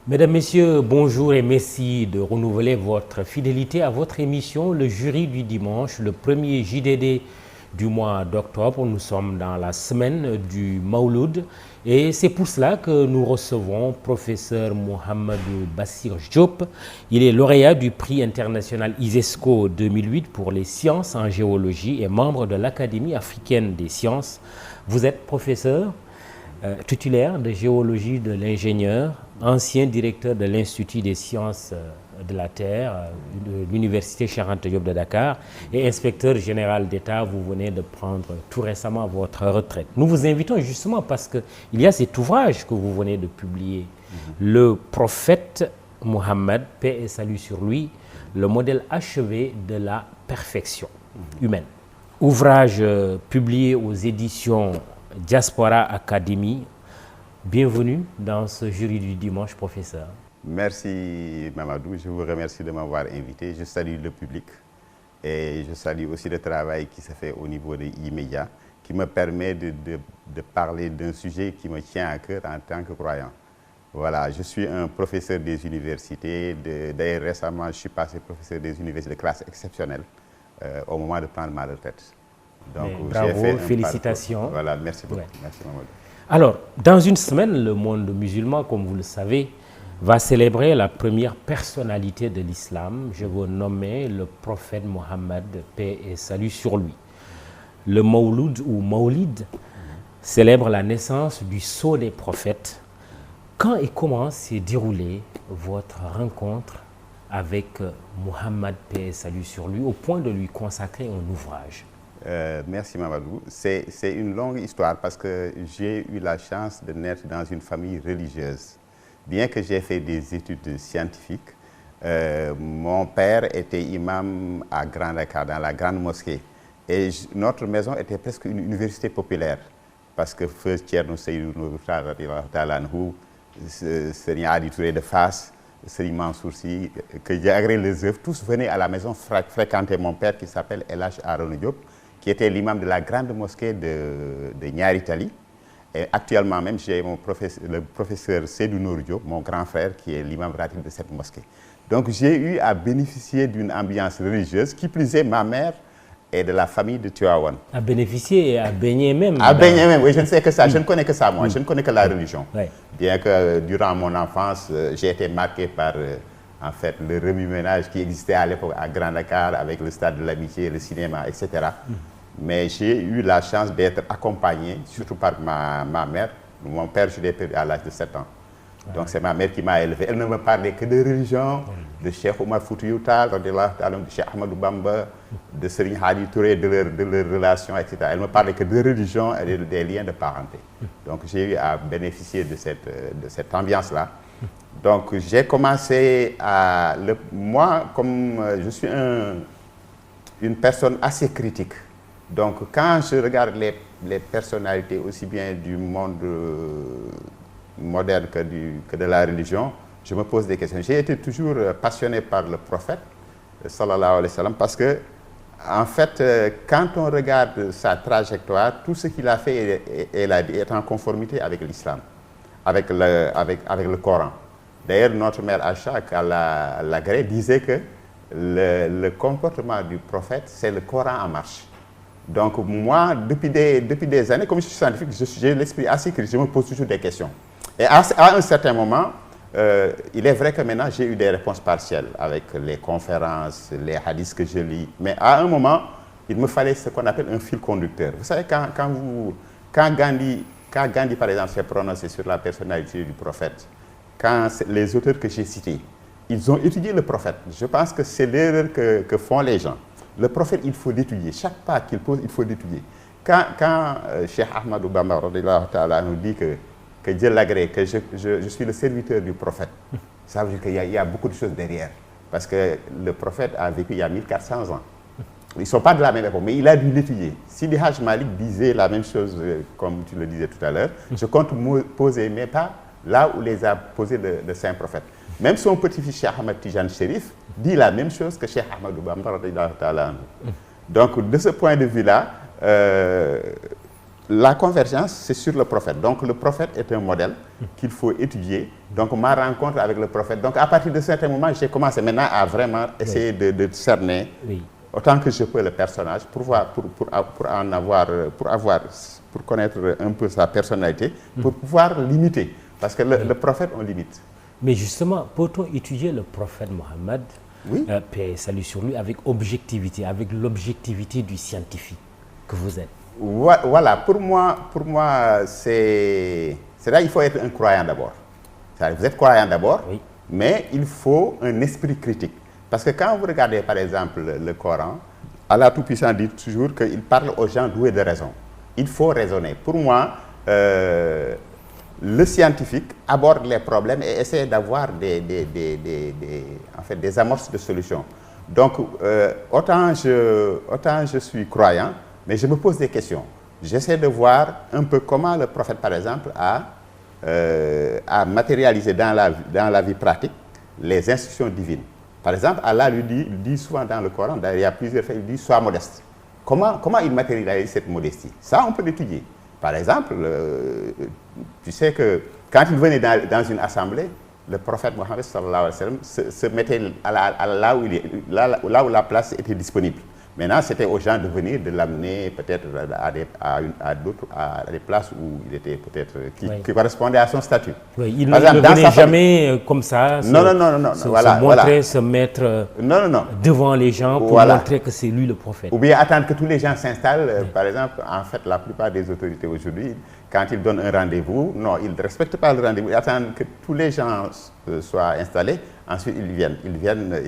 Mesdames, Messieurs, bonjour et merci de renouveler votre fidélité à votre émission Le Jury du Dimanche, le premier JDD du mois d'octobre. Nous sommes dans la semaine du Mawlud et c'est pour cela que nous recevons professeur Mouhamadou Bassir Diop. Il est lauréat du prix international ISESCO 2008 pour les sciences en géologie et membre de l'Académie africaine des sciences. Vous êtes professeur titulaire de géologie de l'ingénieur, ancien directeur de l'Institut des sciences de la Terre de l'Université Cheikh Anta Diop de Dakar et inspecteur général d'État. Vous venez de prendre tout récemment votre retraite. Nous vous invitons justement parce qu'il y a cet ouvrage que vous venez de publier, Le prophète Mohammed, paix et salut sur lui, le modèle achevé de la perfection humaine. Ouvrage publié aux éditions Diaspora Academy. Bienvenue dans ce jury du dimanche, professeur. Merci Mamadou, je vous remercie de m'avoir invité. Je salue le public et je salue aussi le travail qui se fait au niveau de E-Media qui me permet de parler d'un sujet qui me tient à cœur en tant que croyant. Voilà, je suis un professeur des universités. D'ailleurs, récemment, je suis passé professeur des universités de classe exceptionnelle au moment de prendre ma retraite. Donc, bravo, félicitations. Voilà, merci beaucoup. Ouais. Merci Mamadou. Alors, dans une semaine, le monde musulman, comme vous le savez, va célébrer la première personnalité de l'islam. Je veux nommer le prophète Mohammed, paix et salut sur lui. Le Mawlud ou Mawlid célèbre la naissance du sceau des prophètes. Quand et comment s'est déroulée votre rencontre avec Mohammed, paix et salut sur lui, au point de lui consacrer un ouvrage? Merci Mamadou. C'est une longue histoire parce que j'ai eu la chance de naître dans une famille religieuse. Bien que j'ai fait des études scientifiques, mon père était imam à Grand Dakar, dans la grande mosquée. Et notre maison était presque une université populaire. Parce que Feu Thierno Seydou Nourou Talanhou, Serigne Adi Touré de Fass, Serigne Mansour Sy, que j'ai agréé les œuvres, tous venaient à la maison fréquenter mon père qui s'appelle El Hadj Arouna Diop, qui était l'imam de la grande mosquée de Niary Tally. Et actuellement même, j'ai le professeur Seydou Nourou Diop, mon grand frère, qui est l'imam ratib de cette mosquée. Donc j'ai eu à bénéficier d'une ambiance religieuse, qui plus est ma mère et de la famille de Tivaouane. À bénéficier et à baigner même. À baigner même, oui, je ne sais que ça, je ne connais que ça moi, je ne connais que la religion. Oui. Bien que durant mon enfance, j'ai été marqué par en fait, le remue-ménage qui existait à l'époque à Grand Dakar avec le stade de l'Amitié, le cinéma, etc. Mais j'ai eu la chance d'être accompagné, surtout par ma mère. Mon père, je l'ai perdu à l'âge de 7 ans. Donc c'est ma mère qui m'a élevé. Elle ne me parlait que de religion, de Cheikh Oumar Foutiyou Tall, de Cheikh Ahmadou Bamba, de Serigne Hadi Touré, de leurs relations, etc. Elle ne me parlait que de religion et des liens de parenté. Donc j'ai eu à bénéficier de cette ambiance-là. Donc j'ai commencé à... Moi, comme je suis une personne assez critique, donc quand je regarde les personnalités aussi bien du monde moderne que de la religion, je me pose des questions. J'ai été toujours passionné par le prophète, sallallahu alayhi wa sallam, parce que, en fait, quand on regarde sa trajectoire, tout ce qu'il a fait est en conformité avec l'islam, avec le Coran. D'ailleurs, notre mère Aïcha, Lagré, disait que le comportement du prophète, c'est le Coran en marche. Donc moi, depuis des années, comme je suis scientifique, j'ai l'esprit assez critique, je me pose toujours des questions. Et à un certain moment, il est vrai que maintenant, j'ai eu des réponses partielles avec les conférences, les hadiths que je lis. Mais à un moment, il me fallait ce qu'on appelle un fil conducteur. Vous savez, quand Gandhi, par exemple, s'est prononcé sur la personnalité du prophète, quand les auteurs que j'ai cités, ils ont étudié le prophète. Je pense que c'est l'erreur que font les gens. Le prophète, il faut l'étudier. Chaque pas qu'il pose, il faut l'étudier. Quand Cheikh Ahmadou Bamba nous dit que Dieu l'agrée, que je suis le serviteur du prophète, ça veut dire qu'il y a beaucoup de choses derrière. Parce que le prophète a vécu il y a 1400 ans. Ils ne sont pas de la même époque, mais il a dû l'étudier. Sidi Hadj Malik disait la même chose, comme tu le disais tout à l'heure. Je compte poser mes pas là où les a posés le saint prophète. Même son petit-fils Cheikh Ahmed Tijan Chérif dit la même chose que Cheikh Ahmadou Bamba. Donc, de ce point de vue-là, La convergence, c'est sur le prophète. Donc le prophète est un modèle qu'il faut étudier. Donc ma rencontre avec le prophète. Donc à partir de certains moments, j'ai commencé maintenant à vraiment essayer de cerner autant que je peux le personnage pour connaître un peu sa personnalité, pour pouvoir l'imiter. Parce que le prophète, on l'imite. Mais justement, peut-on étudier le prophète Mohammed, paix et salut sur lui, avec objectivité, avec l'objectivité du scientifique que vous êtes? Voilà, pour moi c'est là il faut être un croyant d'abord. Vous êtes croyant d'abord, mais il faut un esprit critique. Parce que quand vous regardez par exemple le Coran, Allah Tout-Puissant dit toujours qu'il parle aux gens doués de raison. Il faut raisonner. Pour moi, le scientifique aborde les problèmes et essaie d'avoir des amorces de solutions. Donc, autant je suis croyant, mais je me pose des questions. J'essaie de voir un peu comment le prophète, par exemple, a matérialisé dans la vie pratique les instructions divines. Par exemple, Allah lui dit souvent dans le Coran, il y a plusieurs fois, il dit « sois modeste ». Comment il matérialise cette modestie? Ça, on peut l'étudier. Par exemple, tu sais que quand il venait dans une assemblée, le prophète Mohammed sallallahu alayhi wa sallam se mettait là où la place était disponible. Maintenant, c'était aux gens de venir, de l'amener peut-être à des places où il était peut-être qui correspondaient à son statut. Oui, il ne venait jamais comme ça, se mettre devant les gens pour montrer que c'est lui le prophète. Ou bien attendre que tous les gens s'installent. Par exemple, en fait, la plupart des autorités aujourd'hui, quand ils donnent un rendez-vous, non, ils ne respectent pas le rendez-vous. Ils attendent que tous les gens soient installés, ensuite ils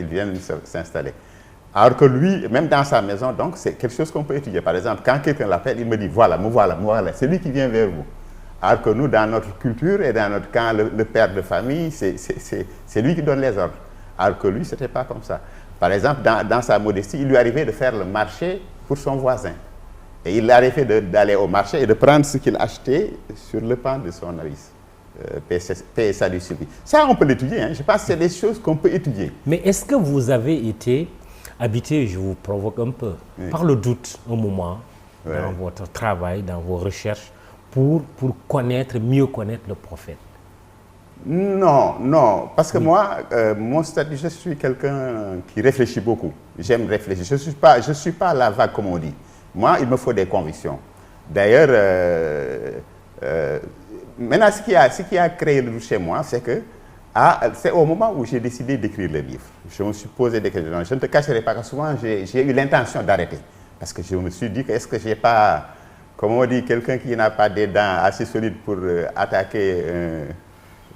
viennent s'installer. Alors que lui, même dans sa maison, donc c'est quelque chose qu'on peut étudier. Par exemple, quand quelqu'un l'appelle, il me dit voilà, c'est lui qui vient vers vous. Alors que nous, dans notre culture et dans notre camp, le père de famille, c'est lui qui donne les ordres. Alors que lui, ce n'était pas comme ça. Par exemple, dans sa modestie, il lui arrivait de faire le marché pour son voisin. Et il lui arrivait d'aller au marché et de prendre ce qu'il achetait sur le pan de son avis. Paix et salut sur lui. Ça, on peut l'étudier. Je pense que c'est des choses qu'on peut étudier. Mais est-ce que vous avez été habité, je vous provoque un peu, par le doute un moment dans votre travail, dans vos recherches, pour mieux connaître le prophète? Non, parce que moi, mon statut, je suis quelqu'un qui réfléchit beaucoup. J'aime réfléchir. Je suis pas à la vague, comme on dit. Moi, il me faut des convictions. D'ailleurs, maintenant, ce qui a créé le doute chez moi, c'est que c'est au moment où j'ai décidé d'écrire le livre. Je me suis posé des questions. Je ne te cacherai pas que souvent, j'ai eu l'intention d'arrêter. Parce que je me suis dit, est-ce que je n'ai pas, comme on dit, quelqu'un qui n'a pas des dents assez solides pour attaquer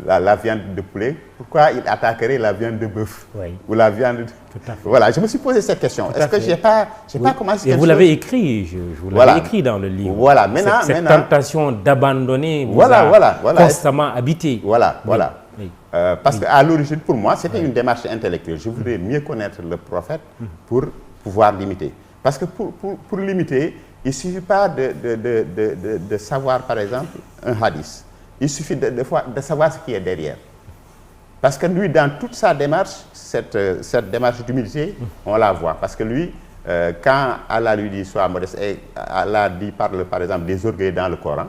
la viande de poulet, pourquoi il attaquerait la viande de bœuf ou la viande... Tout à fait. Voilà, je me suis posé cette question. Est-ce que je n'ai pas commencé... Et vous l'avez écrit, vous l'avez écrit dans le livre. Voilà, cette tentation d'abandonner vous constamment habité. Voilà. Parce qu'à l'origine, pour moi, c'était une démarche intellectuelle. Je voulais mieux connaître le prophète pour pouvoir l'imiter. Parce que pour l'imiter, il ne suffit pas de savoir, par exemple, un hadith. Il suffit de savoir ce qui est derrière. Parce que lui, dans toute sa démarche, cette démarche d'humilité, on la voit. Parce que lui, quand Allah lui dit « sois modeste », et Allah parle par exemple des orgueils dans le Coran,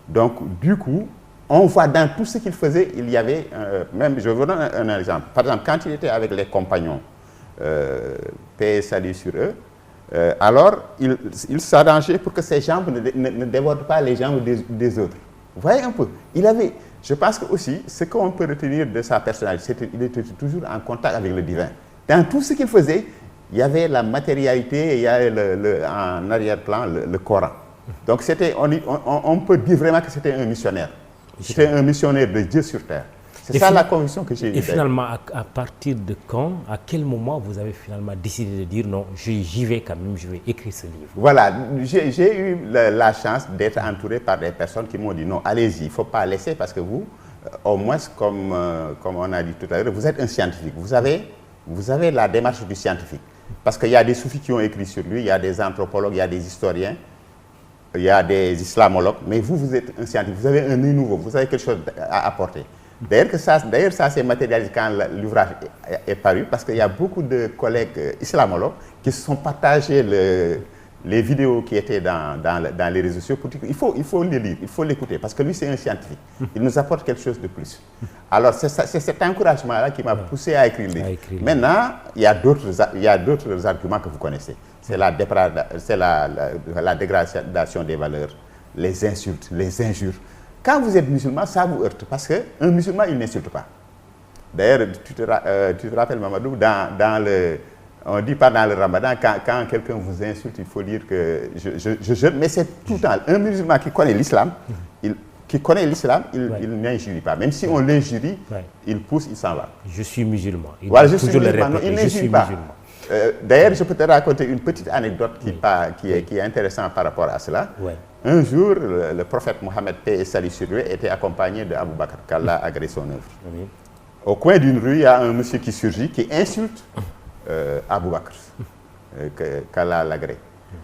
donc du coup, on voit dans tout ce qu'il faisait, il y avait, même, je vous donne un exemple. Par exemple, quand il était avec les compagnons, paix et salut sur eux, alors il s'arrangeait pour que ses jambes ne débordent pas les jambes des autres. Vous voyez un peu, je pense que aussi, ce qu'on peut retenir de sa personnalité, c'est qu'il était toujours en contact avec le divin. Dans tout ce qu'il faisait, il y avait la matérialité, il y avait en arrière-plan le Coran. Donc on peut dire vraiment que c'était un missionnaire. C'était un missionnaire de Dieu sur terre. C'est ça la conviction que j'ai eue. Et finalement, à partir de quand, à quel moment vous avez finalement décidé de dire non, j'y vais quand même, je vais écrire ce livre? Voilà, j'ai eu la chance d'être entouré par des personnes qui m'ont dit non, allez-y, il ne faut pas laisser parce que vous, au moins, comme on a dit tout à l'heure, vous êtes un scientifique. Vous avez la démarche du scientifique. Parce qu'il y a des soufis qui ont écrit sur lui, il y a des anthropologues, il y a des historiens, il y a des islamologues, mais vous êtes un scientifique, vous avez un œil nouveau, vous avez quelque chose à apporter. D'ailleurs, ça s'est matérialisé quand l'ouvrage est paru, parce qu'il y a beaucoup de collègues islamologues qui se sont partagés les vidéos qui étaient dans les réseaux sociaux pour dire qu'il faut les lire, il faut l'écouter, parce que lui, c'est un scientifique. Il nous apporte quelque chose de plus. Alors, c'est cet encouragement-là qui m'a poussé à écrire le livre. Maintenant, il y a d'autres arguments que vous connaissez. C'est la dégradation des valeurs, les insultes, les injures. Quand vous êtes musulman, ça vous heurte, parce qu'un musulman, il n'insulte pas. D'ailleurs, tu te rappelles, Mamadou, on dit pas dans le ramadan, quand quelqu'un vous insulte, il faut dire que je jeûne, mais c'est tout le temps. Un musulman qui connaît l'islam, il n'injurie pas. Même si on l'injurie, il pousse, il s'en va. Je suis musulman. Voilà, je suis musulman. Non, il n'injurie pas. D'ailleurs, je peux te raconter une petite anecdote qui est intéressante par rapport à cela. Un jour, le prophète Mohammed, paix et salut sur lui, était accompagné d'Abou Bakr, qu'Allah a agré son œuvre. Au coin d'une rue, il y a un monsieur qui surgit, qui insulte Abou Bakr, qu'Allah l'agrée.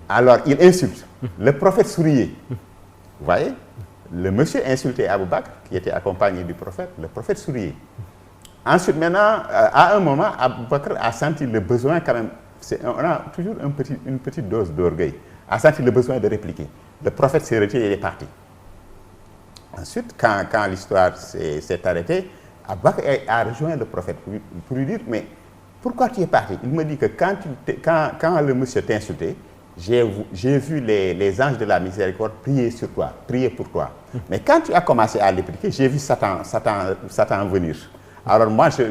Alors, il insulte. Le prophète souriait. Vous voyez? Le monsieur insultait Abou Bakr, qui était accompagné du prophète. Le prophète souriait. Ensuite, maintenant, à un moment, Abou Bakr a senti le besoin quand même, on a toujours une petite dose d'orgueil, a senti le besoin de répliquer. Le prophète s'est retiré, il est parti. Ensuite, quand l'histoire s'est arrêtée, Abou Bakr a rejoint le prophète pour lui dire, mais pourquoi tu es parti? Il me dit que quand le monsieur t'a insulté, j'ai vu les anges de la miséricorde prier sur toi, prier pour toi. Mais quand tu as commencé à répliquer, j'ai vu Satan venir. Alors moi, je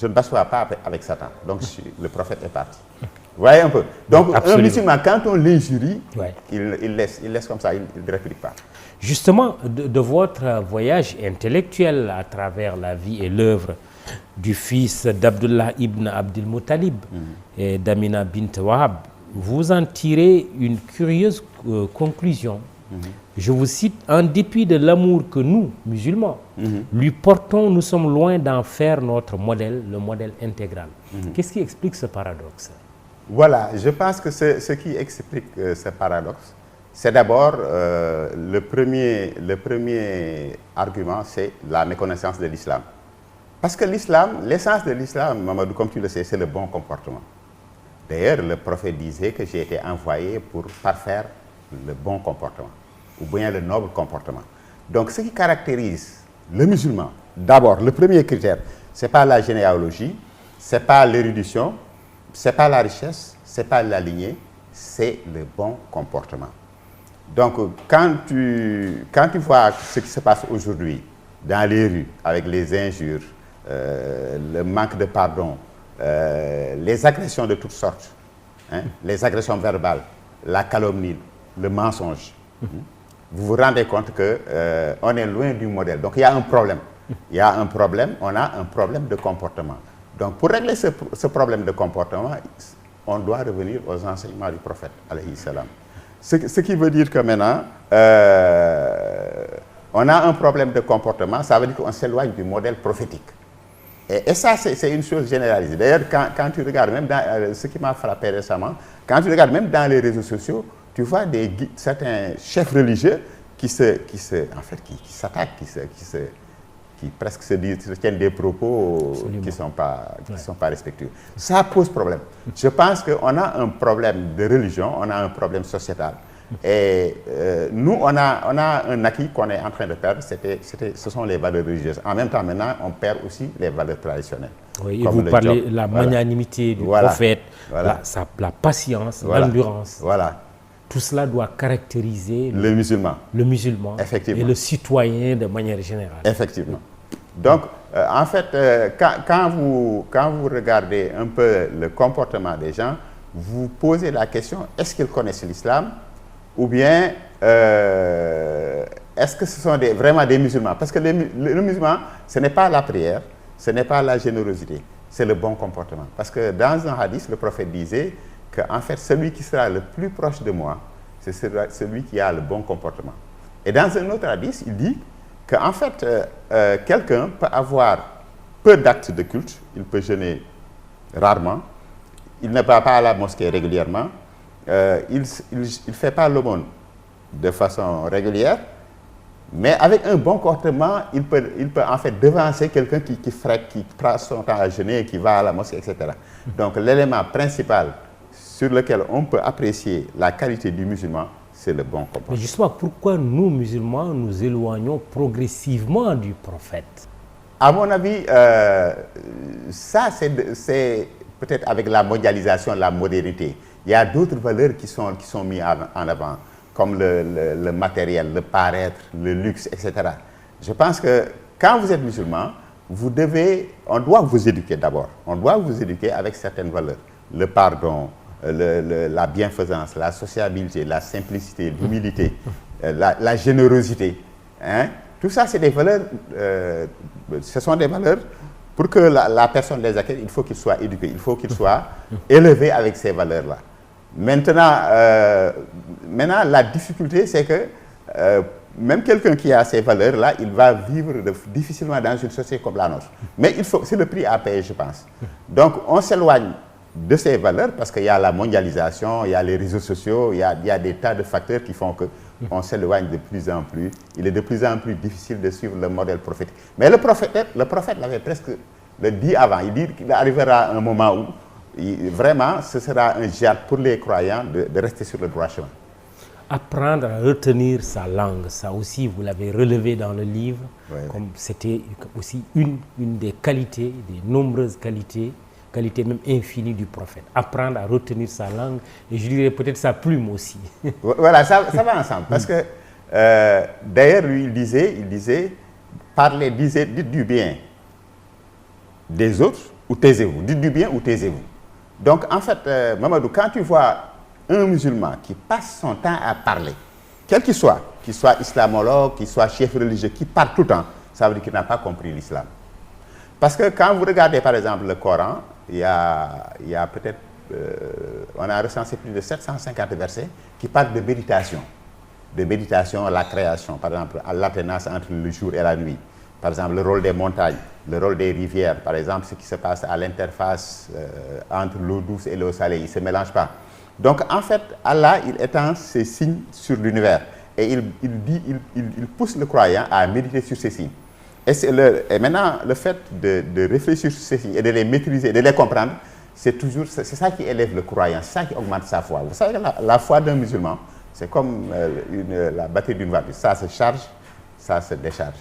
ne m'assois pas avec Satan. Donc le prophète est parti. Vous voyez un peu? Donc absolument. Un musulman, quand on l'injurie, il laisse comme ça, il ne réplique pas. Justement, de votre voyage intellectuel à travers la vie et l'œuvre du fils d'Abdullah ibn Abdul Muttalib et d'Amina bint Wahab, vous en tirez une curieuse conclusion. Je vous cite, en dépit de l'amour que nous, musulmans, lui portons, nous sommes loin d'en faire notre modèle, le modèle intégral. Qu'est-ce qui explique ce paradoxe? Voilà, je pense que ce qui explique ce paradoxe, c'est d'abord le premier argument, c'est la méconnaissance de l'islam. Parce que l'islam, l'essence de l'islam, Mamadou, comme tu le sais, c'est le bon comportement. D'ailleurs, le prophète disait que j'ai été envoyé pour parfaire le bon comportement, ou bien le noble comportement. Donc, ce qui caractérise le musulman, d'abord, le premier critère, ce n'est pas la généalogie, ce n'est pas l'érudition, ce n'est pas la richesse, ce n'est pas la lignée, c'est le bon comportement. Donc, quand tu vois ce qui se passe aujourd'hui dans les rues, avec les injures, le manque de pardon, les agressions de toutes sortes, les agressions verbales, la calomnie, le mensonge, vous vous rendez compte qu'on est loin du modèle. Donc, il y a un problème. On a un problème de comportement. Donc, pour régler ce problème de comportement, on doit revenir aux enseignements du prophète, alayhi salam. Ce qui veut dire que maintenant, on a un problème de comportement, ça veut dire qu'on s'éloigne du modèle prophétique. Et ça, c'est une chose généralisée. D'ailleurs, quand tu regardes, même dans ce qui m'a frappé récemment, quand tu regardes même dans les réseaux sociaux, tu vois certains chefs religieux qui s'attaquent, qui presque se tiennent des propos qui ne sont pas respectueux. Ça pose problème. Je pense qu'on a un problème de religion, on a un problème sociétal. Et nous, on a un acquis qu'on est en train de perdre, ce sont les valeurs religieuses. En même temps, maintenant, on perd aussi les valeurs traditionnelles. Oui, et vous parlez de la magnanimité du prophète, la patience, l'endurance. Voilà. Tout cela doit caractériser le musulman. Le musulman. Effectivement. Et le citoyen de manière générale. Effectivement. Donc, en fait, quand vous regardez un peu le comportement des gens, vous posez la question, est-ce qu'ils connaissent l'islam? Ou bien, est-ce que ce sont vraiment des musulmans? Parce que le musulman, ce n'est pas la prière, ce n'est pas la générosité, c'est le bon comportement. Parce que dans un hadith, le prophète disait qu'en fait, celui qui sera le plus proche de moi, c'est celui qui a le bon comportement. Et dans un autre hadith, il dit qu'en fait, quelqu'un peut avoir peu d'actes de culte, il peut jeûner rarement, il ne va pas à la mosquée régulièrement, il ne fait pas l'aumône de façon régulière, mais il a un bon comportement. Il ne Mais avec un bon comportement, il peut en fait devancer quelqu'un qui prend son temps à jeûner, qui va à la mosquée, etc. Donc l'élément principal sur lequel on peut apprécier la qualité du musulman, c'est le bon comportement. Mais justement, pourquoi nous, musulmans, nous éloignons progressivement du prophète? À mon avis, ça c'est peut-être avec la mondialisation, la modernité. Il y a d'autres valeurs qui sont mises en avant, comme le matériel, le paraître, le luxe, etc. Je pense que quand vous êtes musulman, on doit vous éduquer d'abord. On doit vous éduquer avec certaines valeurs. Le pardon, la bienfaisance, la sociabilité, la simplicité, l'humilité, la générosité. Hein? Tout ça, c'est des valeurs, ce sont des valeurs pour que la personne les acquiert, il faut qu'il soit éduqué, il faut qu'il soit élevé avec ces valeurs-là. Maintenant, la difficulté, c'est que même quelqu'un qui a ces valeurs-là, il va vivre difficilement dans une société comme la nôtre. Mais c'est le prix à payer, je pense. Donc, on s'éloigne de ces valeurs parce qu'il y a la mondialisation, il y a les réseaux sociaux, il y a des tas de facteurs qui font qu'on s'éloigne de plus en plus. Il est de plus en plus difficile de suivre le modèle prophétique. Mais le prophète l'avait presque dit avant. Il dit qu'il arrivera un moment où vraiment ce sera un djihad pour les croyants de rester sur le droit chemin. Apprendre à retenir sa langue, ça aussi vous l'avez relevé dans le livre, comme c'était aussi une des qualités, des nombreuses qualités même infinies du prophète. Apprendre à retenir sa langue et je dirais peut-être sa plume aussi. Voilà, ça va ensemble. Parce que d'ailleurs, lui, il disait, dites du bien des autres ou taisez-vous. Dites du bien ou taisez-vous. Donc, en fait, Mamadou, quand tu vois un musulman qui passe son temps à parler, quel qu'il soit islamologue, qu'il soit chef religieux, qui parle tout le temps, ça veut dire qu'il n'a pas compris l'islam. Parce que quand vous regardez, par exemple, le Coran, il y a peut-être, on a recensé plus de 750 versets qui parlent de méditation. De méditation à la création, par exemple, à l'alternance entre le jour et la nuit. Par exemple, le rôle des montagnes, le rôle des rivières, par exemple, ce qui se passe à l'interface entre l'eau douce et l'eau salée, ils ne se mélangent pas. Donc, en fait, Allah, il étend ses signes sur l'univers et il pousse le croyant à méditer sur ces signes. Et maintenant, le fait de réfléchir sur ces signes et de les maîtriser, de les comprendre, c'est ça qui élève le croyant, c'est ça qui augmente sa foi. Vous savez que la foi d'un musulman, c'est comme la batterie d'une voiture. Ça se charge, ça se décharge.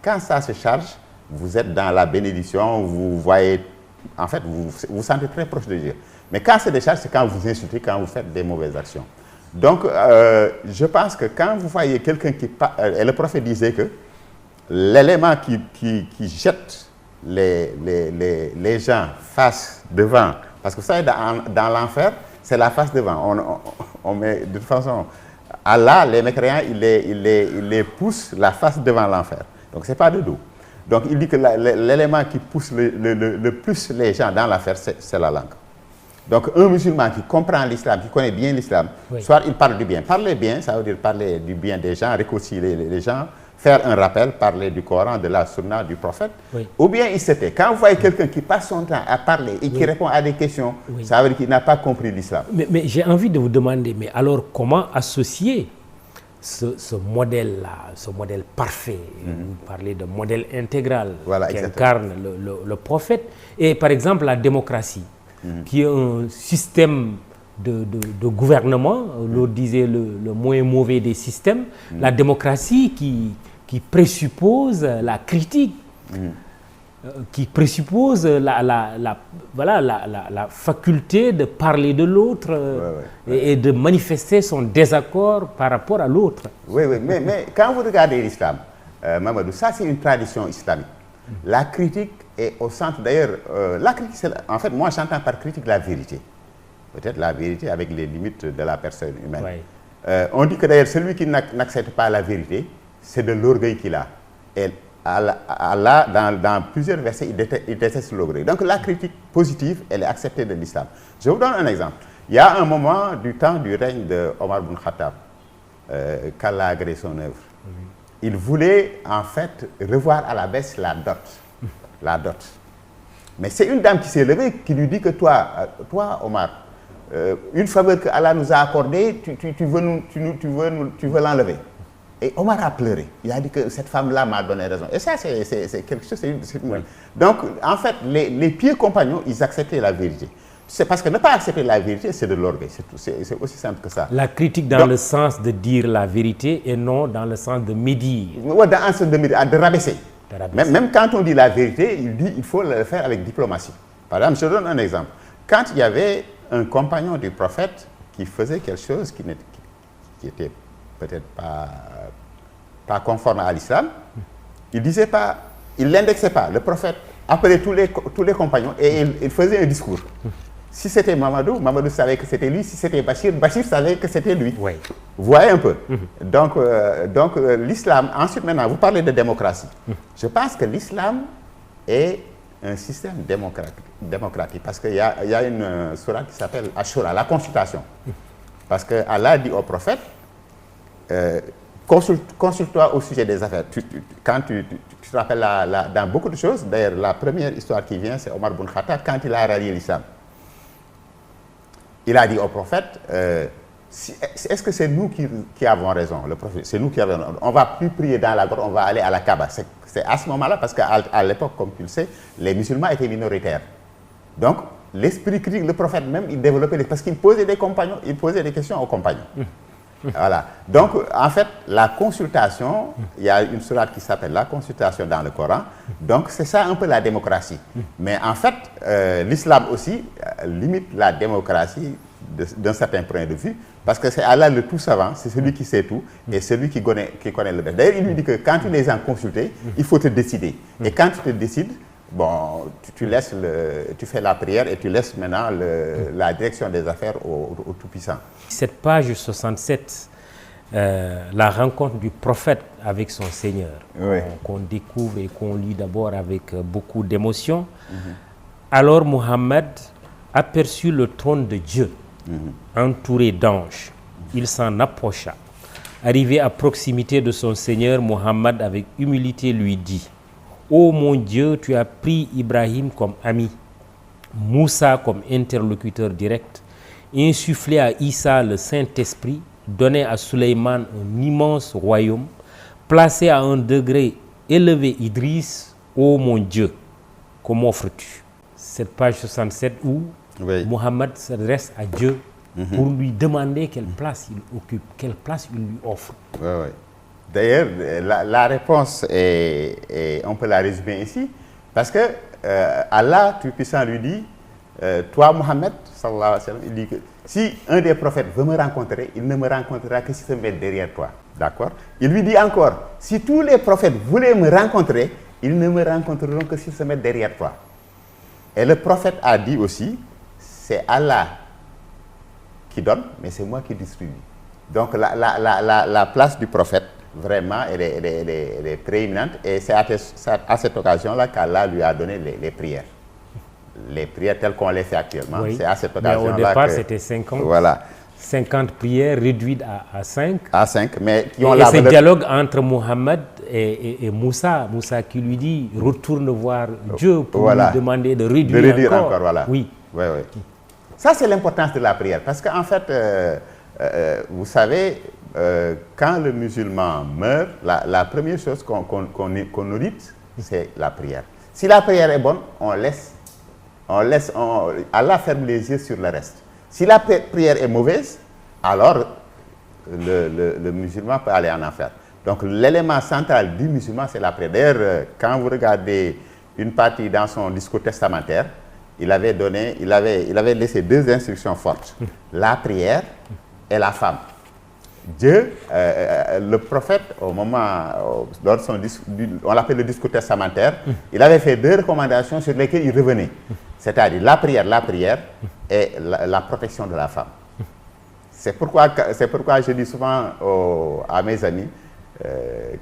Quand ça se charge, vous êtes dans la bénédiction, vous voyez, en fait, vous vous sentez très proche de Dieu. Mais quand ça se décharge, c'est quand vous insultez, quand vous faites des mauvaises actions. Donc, je pense que quand vous voyez quelqu'un qui parle, et le prophète disait que l'élément qui jette les gens face devant, parce que vous savez, dans l'enfer, c'est la face devant. On met, de toute façon, Allah, les mécréants, il les pousse la face devant l'enfer. Donc, ce n'est pas de dos. Donc, il dit que l'élément qui pousse le plus les gens dans l'enfer, c'est la langue. Donc, un musulman qui comprend l'islam, qui connaît bien l'islam, soit il parle du bien. Parler bien, ça veut dire parler du bien des gens, réconcilier les gens, faire un rappel, parler du Coran, de la Sunna, du prophète. Ou bien il se tait. Quand vous voyez quelqu'un qui passe son temps à parler et qui répond à des questions, ça veut dire qu'il n'a pas compris l'islam. Mais j'ai envie de vous demander, mais alors comment associer ce modèle-là, ce modèle parfait, vous parlez de modèle intégral qui incarne le prophète, et par exemple la démocratie, qui est un système de gouvernement, l'autre disait le moins mauvais des systèmes, la démocratie qui présuppose la critique, qui présuppose la faculté de parler de l'autre et de manifester son désaccord par rapport à l'autre. Oui, mais quand vous regardez l'islam, Mamadou, ça c'est une tradition islamique. La critique est au centre, d'ailleurs, la critique, en fait, moi j'entends par critique la vérité. Peut-être la vérité avec les limites de la personne humaine. On dit que d'ailleurs, celui qui n'accepte pas la vérité, c'est de l'orgueil qu'il a. Et Allah, dans plusieurs versets, il déteste l'orgueil. Donc la critique positive, elle est acceptée de l'islam. Je vous donne un exemple. Il y a un moment du temps du règne de Omar ibn Khattab, qu'Allah a agréé son œuvre. Il voulait en fait revoir à la baisse la dot. La dot. Mais c'est une dame qui s'est levée qui lui dit que toi Omar, une faveur que Allah nous a accordée, tu veux l'enlever. Et Omar a pleuré. Il a dit que cette femme-là m'a donné raison. Et ça, c'est quelque chose... Donc, en fait, les pieux compagnons, ils acceptaient la vérité. C'est parce que ne pas accepter la vérité, c'est de l'orgueil. C'est aussi simple que ça. La critique dans le sens de dire la vérité et non dans le sens de médire. Oui, dans le sens de rabaisser. Même quand on dit la vérité, il faut le faire avec diplomatie. Par exemple, je donne un exemple. Quand il y avait un compagnon du prophète qui faisait quelque chose qui était peut-être pas conforme à l'islam, il disait pas, il l'indexait pas. Le prophète appelait tous les compagnons et il faisait un discours. Si c'était Mamadou, Mamadou savait que c'était lui. Si c'était Bachir, Bachir savait que c'était lui. Oui. Vous voyez un peu. Donc l'islam, ensuite maintenant, vous parlez de démocratie. Je pense que l'islam est un système démocratique parce qu'il y a une sourate qui s'appelle Ashura, la consultation. Parce que Allah dit au prophète, consulte-toi au sujet des affaires. Quand tu te rappelles dans beaucoup de choses, d'ailleurs la première histoire qui vient, c'est Omar ibn Khattab quand il a rallié l'islam. Il a dit au prophète, est-ce que c'est nous qui avons raison? Le prophète, c'est nous qui avons raison. On ne va plus prier dans la grotte, on va aller à la Kaaba. C'est à ce moment-là, parce qu'à l'époque, comme tu le sais, les musulmans étaient minoritaires. Donc, l'esprit critique, le prophète même, il développait, parce qu'il posait il posait des questions aux compagnons. Voilà. Donc, en fait, la consultation, il y a une sourate qui s'appelle la consultation dans le Coran. Donc, c'est ça un peu la démocratie. Mais en fait, l'islam aussi limite la démocratie d'un certain point de vue, parce que c'est Allah le tout savant, c'est celui qui sait tout, et celui qui connaît le best. D'ailleurs, il lui dit que quand tu les as consultés, il faut te décider. Et quand tu te décides, bon, tu fais la prière et tu laisses maintenant la direction des affaires au Tout-Puissant. Cette page 67, la rencontre du prophète avec son Seigneur, oui, qu'on découvre et qu'on lit d'abord avec beaucoup d'émotion. Alors Mohammed aperçut le trône de Dieu, entouré d'anges. Il s'en approcha. Arrivé à proximité de son Seigneur, Mohammed avec humilité lui dit: ô mon Dieu, tu as pris Ibrahim comme ami, Moussa comme interlocuteur direct, insufflé à Issa le Saint-Esprit, donné à Suleiman un immense royaume, placé à un degré élevé Idriss, ô mon Dieu, que m'offres-tu? Cette page 67 où Mohammed s'adresse à Dieu pour lui demander quelle place il occupe, quelle place il lui offre. Oui, oui. D'ailleurs, la réponse on peut la résumer ici, parce que Allah Tout-Puissant lui dit, toi Mohammed, sallallahu alayhi wa sallam, il dit que si un des prophètes veut me rencontrer, il ne me rencontrera que s'il se met derrière toi. D'accord? Il lui dit encore, si tous les prophètes voulaient me rencontrer, ils ne me rencontreront que s'ils se mettent derrière toi. Et le prophète a dit aussi, c'est Allah qui donne, mais c'est moi qui distribue. Donc la place du prophète, vraiment, elle est prééminente, et c'est à cette occasion-là qu'Allah lui a donné les prières. Les prières telles qu'on les fait actuellement, oui, c'est à cette occasion-là. Au départ, c'était 50. Voilà. 50 prières réduites à 5. À 5, mais qui ont et ce dialogue entre Mohammed et Moussa. Moussa qui lui dit, retourne voir Dieu pour lui demander de réduire encore. Voilà. Oui. Oui, oui. Ça, c'est l'importance de la prière, parce qu'en fait, vous savez, quand le musulman meurt, la première chose qu'on audite, c'est la prière. Si la prière est bonne, Allah ferme les yeux sur le reste. Si la prière est mauvaise, alors le musulman peut aller en enfer. Donc l'élément central du musulman, c'est la prière. D'ailleurs, quand vous regardez une partie dans son discours testamentaire, il avait laissé deux instructions fortes, la prière et la femme. Dieu, le prophète, au moment, lors de son discours, on l'appelle le discours testamentaire, il avait fait deux recommandations sur lesquelles il revenait. C'est-à-dire la prière et la protection de la femme. C'est pourquoi je dis souvent à mes amis,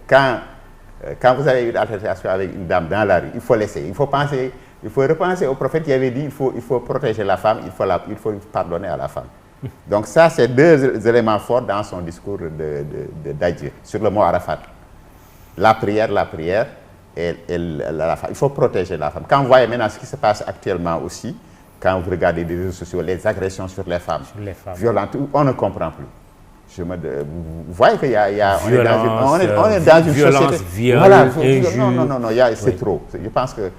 quand vous avez une altercation avec une dame dans la rue, il faut laisser, il faut repenser au prophète qui avait dit il faut protéger la femme, il faut pardonner à la femme. Donc ça, c'est deux éléments forts dans son discours d'adieu sur le mot Arafat. La prière et la femme. Il faut protéger la femme. Quand vous voyez maintenant ce qui se passe actuellement aussi, quand vous regardez les réseaux sociaux, les agressions sur les femmes, violentes, on ne comprend plus. vous voyez qu'il y a violence, on est dans une violence, société. Viol, Voilà, injure. non, c'est trop. Je pense que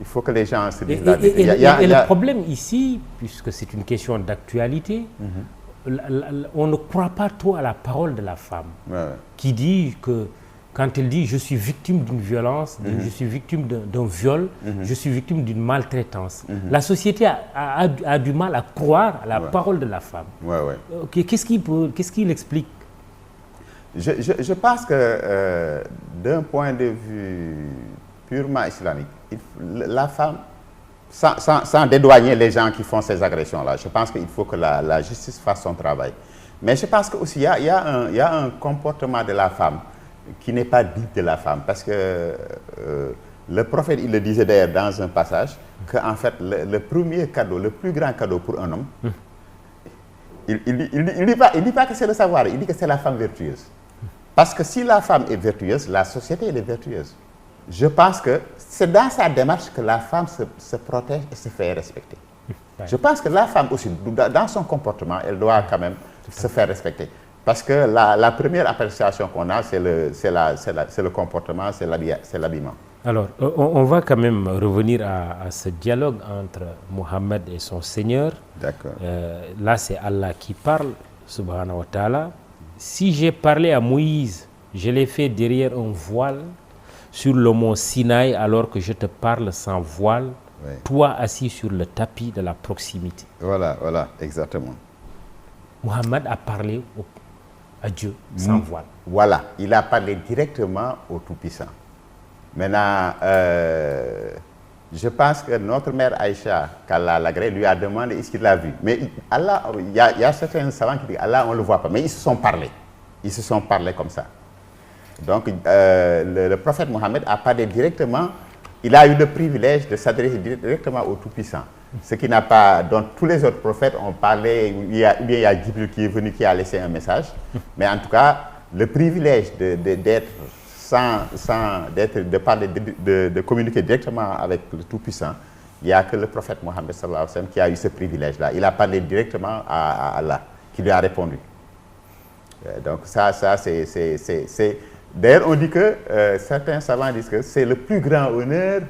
il faut que les gens se disent et le problème ici, puisque c'est une question d'actualité, on ne croit pas trop à la parole de la femme, qui dit que, quand elle dit « je suis victime d'une violence, je suis victime d'un viol, je suis victime d'une maltraitance », la société a du mal à croire à la parole de la femme. Qu'est-ce qui l'explique? Je pense que d'un point de vue purement islamique, la femme, sans dédouaner les gens qui font ces agressions-là, je pense qu'il faut que la justice fasse son travail. Mais je pense qu'aussi, il y a un comportement de la femme qui n'est pas digne de la femme. Parce que le prophète, il le disait d'ailleurs dans un passage, qu'en fait, le premier cadeau, le plus grand cadeau pour un homme, il dit pas que c'est le savoir, il dit que c'est la femme vertueuse. Parce que si la femme est vertueuse, la société elle est vertueuse. Je pense que c'est dans sa démarche que la femme se protège et se fait respecter. Je pense que la femme aussi, dans son comportement, elle doit quand même se faire respecter. Parce que la première appréciation qu'on a, c'est le comportement, c'est l'habillement. Alors, on va quand même revenir à ce dialogue entre Mohammed et son Seigneur. D'accord. Là, c'est Allah qui parle, subhanahu wa ta'ala. Si j'ai parlé à Moïse, je l'ai fait derrière un voile sur le mont Sinaï, alors que je te parle sans voile, toi assis sur le tapis de la proximité. Voilà, exactement. Mohammed a parlé à Dieu sans voile. Voilà, il a parlé directement au Tout-Puissant. Maintenant, je pense que notre mère Aïcha, qu'Allah l'agrée, lui a demandé est-ce qu'il l'a vu. Mais Allah, il y a certains savants qui disent Allah, on ne le voit pas. Mais ils se sont parlé. Ils se sont parlé comme ça. Donc, le prophète Mohammed a parlé directement. Il a eu le privilège de s'adresser directement au Tout-Puissant. Ce qui n'a pas... Donc, tous les autres prophètes ont parlé, il y a Jibril qui est venu, qui a laissé un message. Mais en tout cas, le privilège d'être de communiquer directement avec le Tout-Puissant, il n'y a que le prophète Mohammed sallallahu alayhi wa sallam qui a eu ce privilège-là. Il a parlé directement à Allah, qui lui a répondu. Donc ça c'est... D'ailleurs, on dit que certains savants disent que c'est le plus grand honneur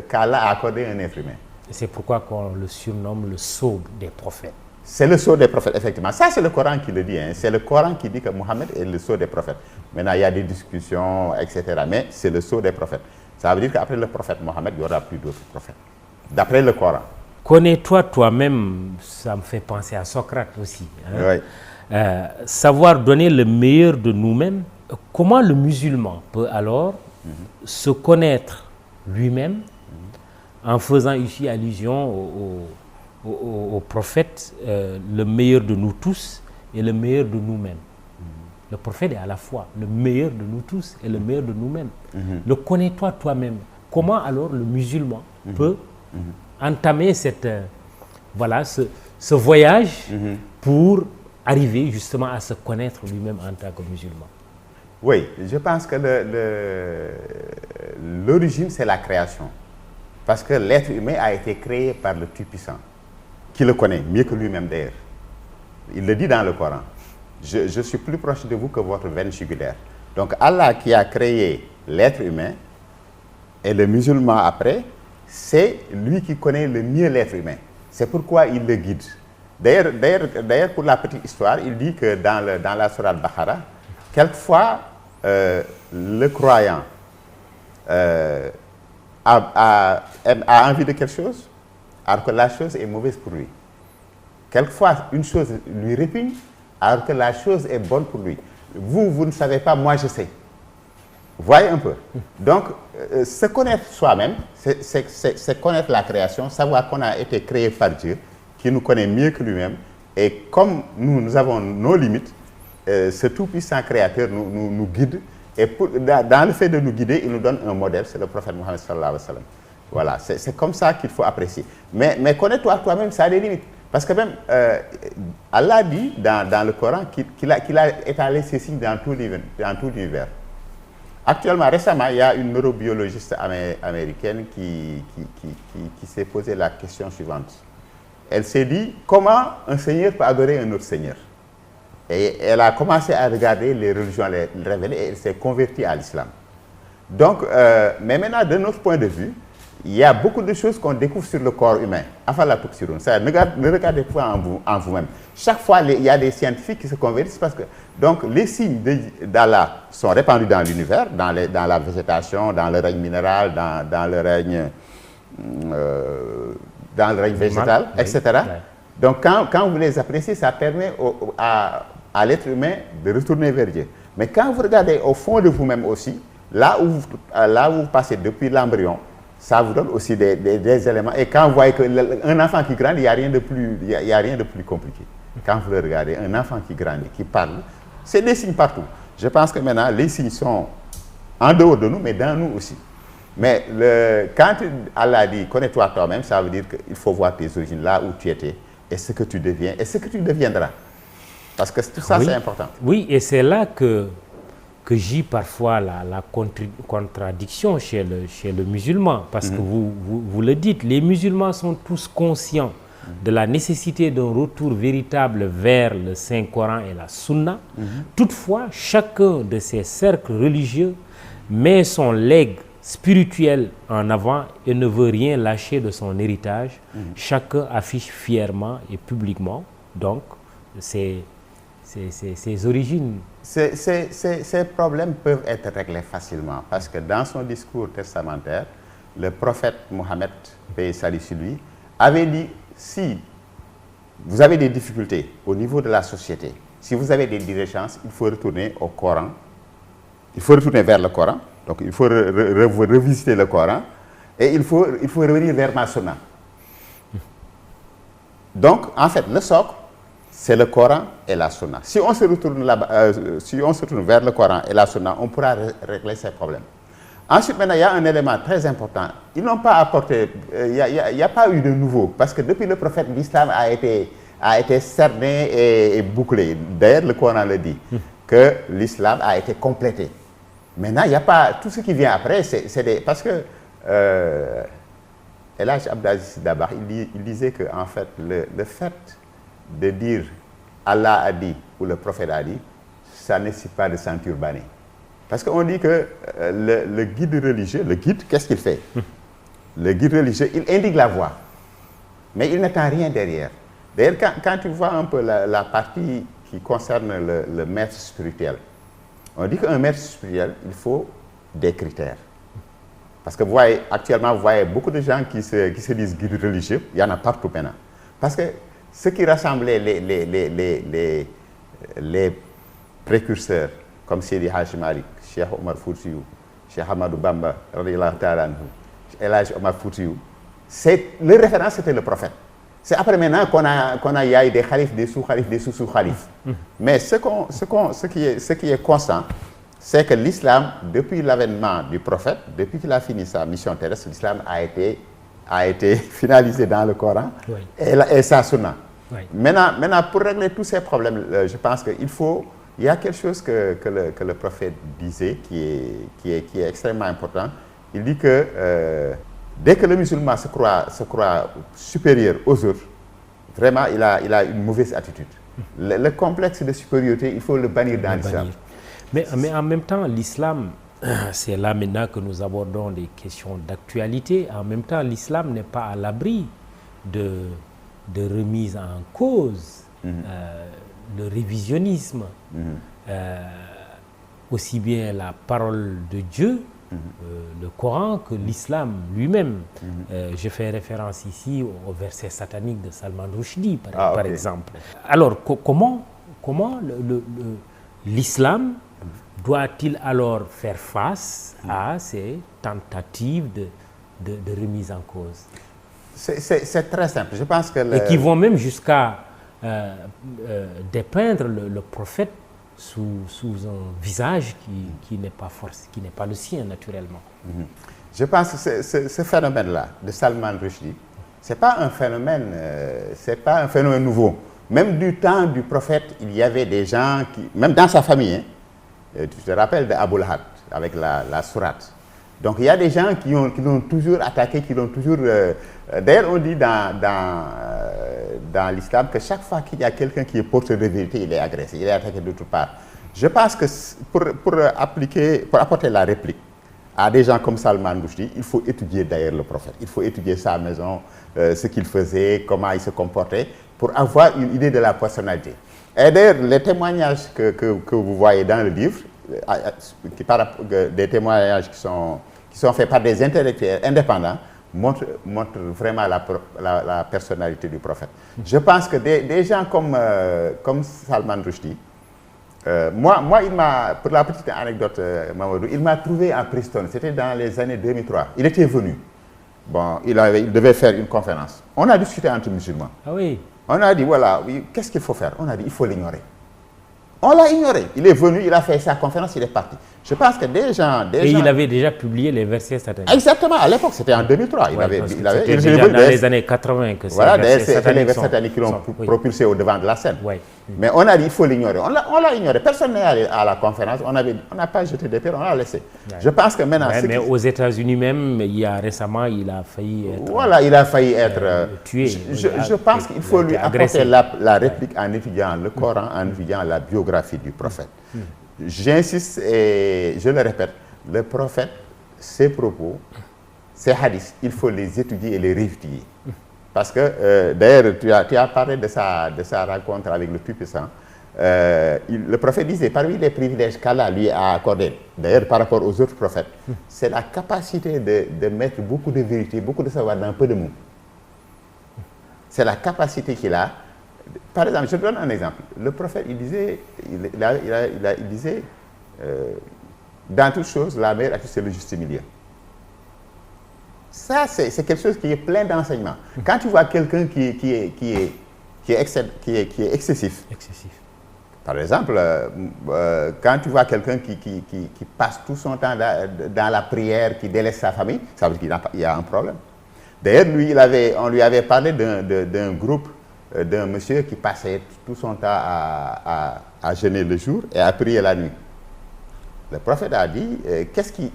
qu'Allah a accordé à un être humain. C'est pourquoi on le surnomme le sceau des prophètes. C'est le sceau des prophètes, effectivement. Ça, c'est le Coran qui le dit. Hein. C'est le Coran qui dit que Mohammed est le sceau des prophètes. Maintenant, il y a des discussions, etc. Mais c'est le sceau des prophètes. Ça veut dire qu'après le prophète Mohammed, il n'y aura plus d'autres prophètes. D'après le Coran. Connais-toi toi-même, ça me fait penser à Socrate aussi. Hein? Oui. Savoir donner le meilleur de nous-mêmes. Comment le musulman peut alors se connaître lui-même en faisant ici allusion au prophète, le meilleur de nous tous et le meilleur de nous-mêmes. Le prophète est à la fois le meilleur de nous tous et le meilleur de nous-mêmes. Le connais-toi toi-même. Comment alors le musulman peut entamer ce voyage pour arriver justement à se connaître lui-même en tant que musulman? Oui, je pense que l'origine, c'est la création. Parce que l'être humain a été créé par le Tout-Puissant, qui le connaît mieux que lui-même d'ailleurs. Il le dit dans le Coran. Je suis plus proche de vous que votre veine jugulaire. Donc Allah qui a créé l'être humain et le musulman après, c'est lui qui connaît le mieux l'être humain. C'est pourquoi il le guide. D'ailleurs, pour la petite histoire, il dit que dans la sourate Al-Baqarah, quelquefois, le croyant a envie de quelque chose, alors que la chose est mauvaise pour lui. Quelquefois, une chose lui répugne, alors que la chose est bonne pour lui. Vous ne savez pas, moi je sais. Voyez un peu. Donc, se connaître soi-même, c'est connaître la création, savoir qu'on a été créé par Dieu, qui nous connaît mieux que lui-même. Et comme nous avons nos limites, ce tout-puissant créateur nous guide. Et dans le fait de nous guider, il nous donne un modèle, c'est le prophète Mohammed sallallahu alayhi wa sallam. Voilà, c'est comme ça qu'il faut apprécier. Mais connais-toi toi-même, ça a des limites. Parce que même, Allah dit dans le Coran qu'il a étalé ces signes dans tout l'univers. Actuellement, récemment, il y a une neurobiologiste américaine qui s'est posé la question suivante. Elle s'est dit, comment un seigneur peut adorer un autre seigneur? Et elle a commencé à regarder les religions révélées et elle s'est convertie à l'islam. Donc, mais maintenant, de notre point de vue, il y a beaucoup de choses qu'on découvre sur le corps humain. Enfin, la toxirone, ça, ne regardez pas en vous-même. Chaque fois, il y a des scientifiques qui se convertissent parce que donc, les signes d'Allah sont répandus dans l'univers, dans la végétation, dans le règne minéral, dans le règne végétal, etc. Oui. Donc, quand vous les appréciez, ça permet à l'être humain de retourner vers Dieu. Mais quand vous regardez au fond de vous-même aussi, là où vous passez depuis l'embryon, ça vous donne aussi des éléments. Et quand vous voyez qu'un enfant qui grandit, il n'y a rien de plus compliqué. Quand vous le regardez, un enfant qui grandit, qui parle, c'est des signes partout. Je pense que maintenant, les signes sont en dehors de nous, mais dans nous aussi. Mais quand Allah dit « connais-toi toi-même », ça veut dire qu'il faut voir tes origines, là où tu étais, et ce que tu deviens, et ce que tu deviendras. Parce que tout ça, c'est important. Oui, et c'est là que j'ai parfois la contradiction chez le musulman. Parce que vous le dites, les musulmans sont tous conscients de la nécessité d'un retour véritable vers le Saint-Coran et la Sunna. Toutefois, chacun de ces cercles religieux met son legs spirituel en avant et ne veut rien lâcher de son héritage. Chacun affiche fièrement et publiquement donc ses origines. Ces problèmes peuvent être réglés facilement parce que dans son discours testamentaire, le prophète Mohammed, paix et salut sur lui, avait dit si vous avez des difficultés au niveau de la société, si vous avez des divergences, il faut retourner au Coran, il faut retourner vers le Coran, donc il faut revisiter le Coran et il faut revenir vers ma sunna. Donc en fait le socle, c'est le Coran et la Sunna. Si on se retourne vers le Coran et la Sunna, on pourra régler ces problèmes. Ensuite, maintenant, il y a un élément très important. Ils n'ont pas apporté, il n'y a pas eu de nouveau, parce que depuis le prophète, l'islam a été cerné et bouclé. D'ailleurs, le Coran le dit, que l'islam a été complété. Maintenant, il n'y a pas, tout ce qui vient après, parce que El Hadj Abdelaziz Dabakh, il disait que, en fait, le fait de dire Allah a dit ou le prophète a dit, ça ne nécessite pas de ceinture bannie. Parce qu'on dit que le guide religieux, qu'est-ce qu'il fait? Le guide religieux, il indique la voie, mais il n'attend rien derrière. D'ailleurs, quand tu vois un peu la partie qui concerne le maître spirituel, on dit qu'un maître spirituel, il faut des critères. Parce que actuellement, vous voyez beaucoup de gens qui se disent guides religieux, il y en a partout maintenant. Parce que ce qui rassemblait les précurseurs, comme Seydi Hadji Malick, Cheikh Omar Foutiyou, Cheikh Ahmadou Bamba, radiyallahu ta'ala anhu, El Hadji Omar Foutiyou, le référent c'était le prophète. C'est après maintenant il y a eu des khalifes, des sous-khalifes, des sous-sous-khalifes. Mais ce qui est constant, c'est que l'islam, depuis l'avènement du prophète, depuis qu'il a fini sa mission terrestre, l'islam a été finalisé dans le Coran et sa sunna. Oui. Maintenant, pour régler tous ces problèmes, je pense qu'il y a quelque chose que le prophète disait qui est extrêmement important. Il dit que dès que le musulman se croit supérieur aux autres, vraiment, il a une mauvaise attitude. Le complexe de supériorité, il faut le bannir dans l'islam. Mais en même temps, l'islam, c'est là maintenant que nous abordons des questions d'actualité. En même temps, l'islam n'est pas à l'abri de remise en cause, le révisionnisme, aussi bien la parole de Dieu, le Coran, que l'islam lui-même. Je fais référence ici au verset satanique de Salman Rushdie, par exemple. Alors, comment l'islam doit-il alors faire face à ces tentatives de remise en cause? C'est très simple. Je pense que et qui vont même jusqu'à dépeindre le prophète sous un visage qui n'est pas le sien naturellement. Je pense que ce phénomène-là de Salman Rushdie, c'est pas un phénomène nouveau. Même du temps du prophète, il y avait des gens même dans sa famille, tu te rappelles d'Abou Lahab avec la sourate. Donc il y a des gens qui l'ont toujours attaqué, qui l'ont toujours... D'ailleurs, on dit dans dans l'islam que chaque fois qu'il y a quelqu'un qui est porteur de vérité, il est agressé, il est attaqué de toutes parts. Je pense que pour apporter la réplique à des gens comme Salman Rushdie, il faut étudier d'ailleurs le prophète. Il faut étudier sa maison, ce qu'il faisait, comment il se comportait, pour avoir une idée de la personnalité. Et d'ailleurs, les témoignages que vous voyez dans le livre, des témoignages qui sont faits par des intellectuels indépendants, montrent vraiment la personnalité du prophète. Je pense que des gens comme Salman Rushdie, moi, pour la petite anecdote, Mamadou, il m'a trouvé à Princeton, c'était dans les années 2003. Il était venu. Bon, il devait faire une conférence. On a discuté entre musulmans. Ah oui. On a dit, voilà, oui, qu'est-ce qu'il faut faire? On a dit, il faut l'ignorer. On l'a ignoré. Il est venu, il a fait sa conférence, il est parti. Je pense que il avait déjà publié les versets sataniques. Exactement, à l'époque, c'était en 2003. C'était déjà dans les années 80 que voilà, c'est les versets sataniques qui l'ont propulsé au devant de la scène. Oui. Mais on a dit, il faut l'ignorer. On l'a ignoré. Personne n'est allé à la conférence. On n'a pas jeté des pierres, on l'a laissé. Ouais. Je pense que maintenant... mais aux États-Unis même, récemment, il a failli être... Voilà, il a failli être tué. Je pense qu'il faut lui apporter la réplique en étudiant le Coran, en étudiant la biographie du prophète. J'insiste et je le répète, le prophète, ses propos, ses hadiths, il faut les étudier et les réétudier. Parce que, d'ailleurs, tu as parlé de sa rencontre avec le Tout-Puissant. Le prophète disait, parmi les privilèges qu'Allah lui a accordés, d'ailleurs par rapport aux autres prophètes, c'est la capacité de mettre beaucoup de vérité, beaucoup de savoir dans peu de mots. C'est la capacité qu'il a. Par exemple, je donne un exemple. Le prophète, il disait, dans toutes choses, la meilleure attitude, c'est le juste milieu. Ça, c'est quelque chose qui est plein d'enseignements. Quand tu vois quelqu'un qui est excessif. Par exemple, quand tu vois quelqu'un qui passe tout son temps dans la prière, qui délaisse sa famille, ça veut dire qu'il y a un problème. D'ailleurs, on lui avait parlé d'un groupe, d'un monsieur qui passait tout son temps à jeûner le jour et à prier la nuit. Le prophète a dit, qu'est-ce qui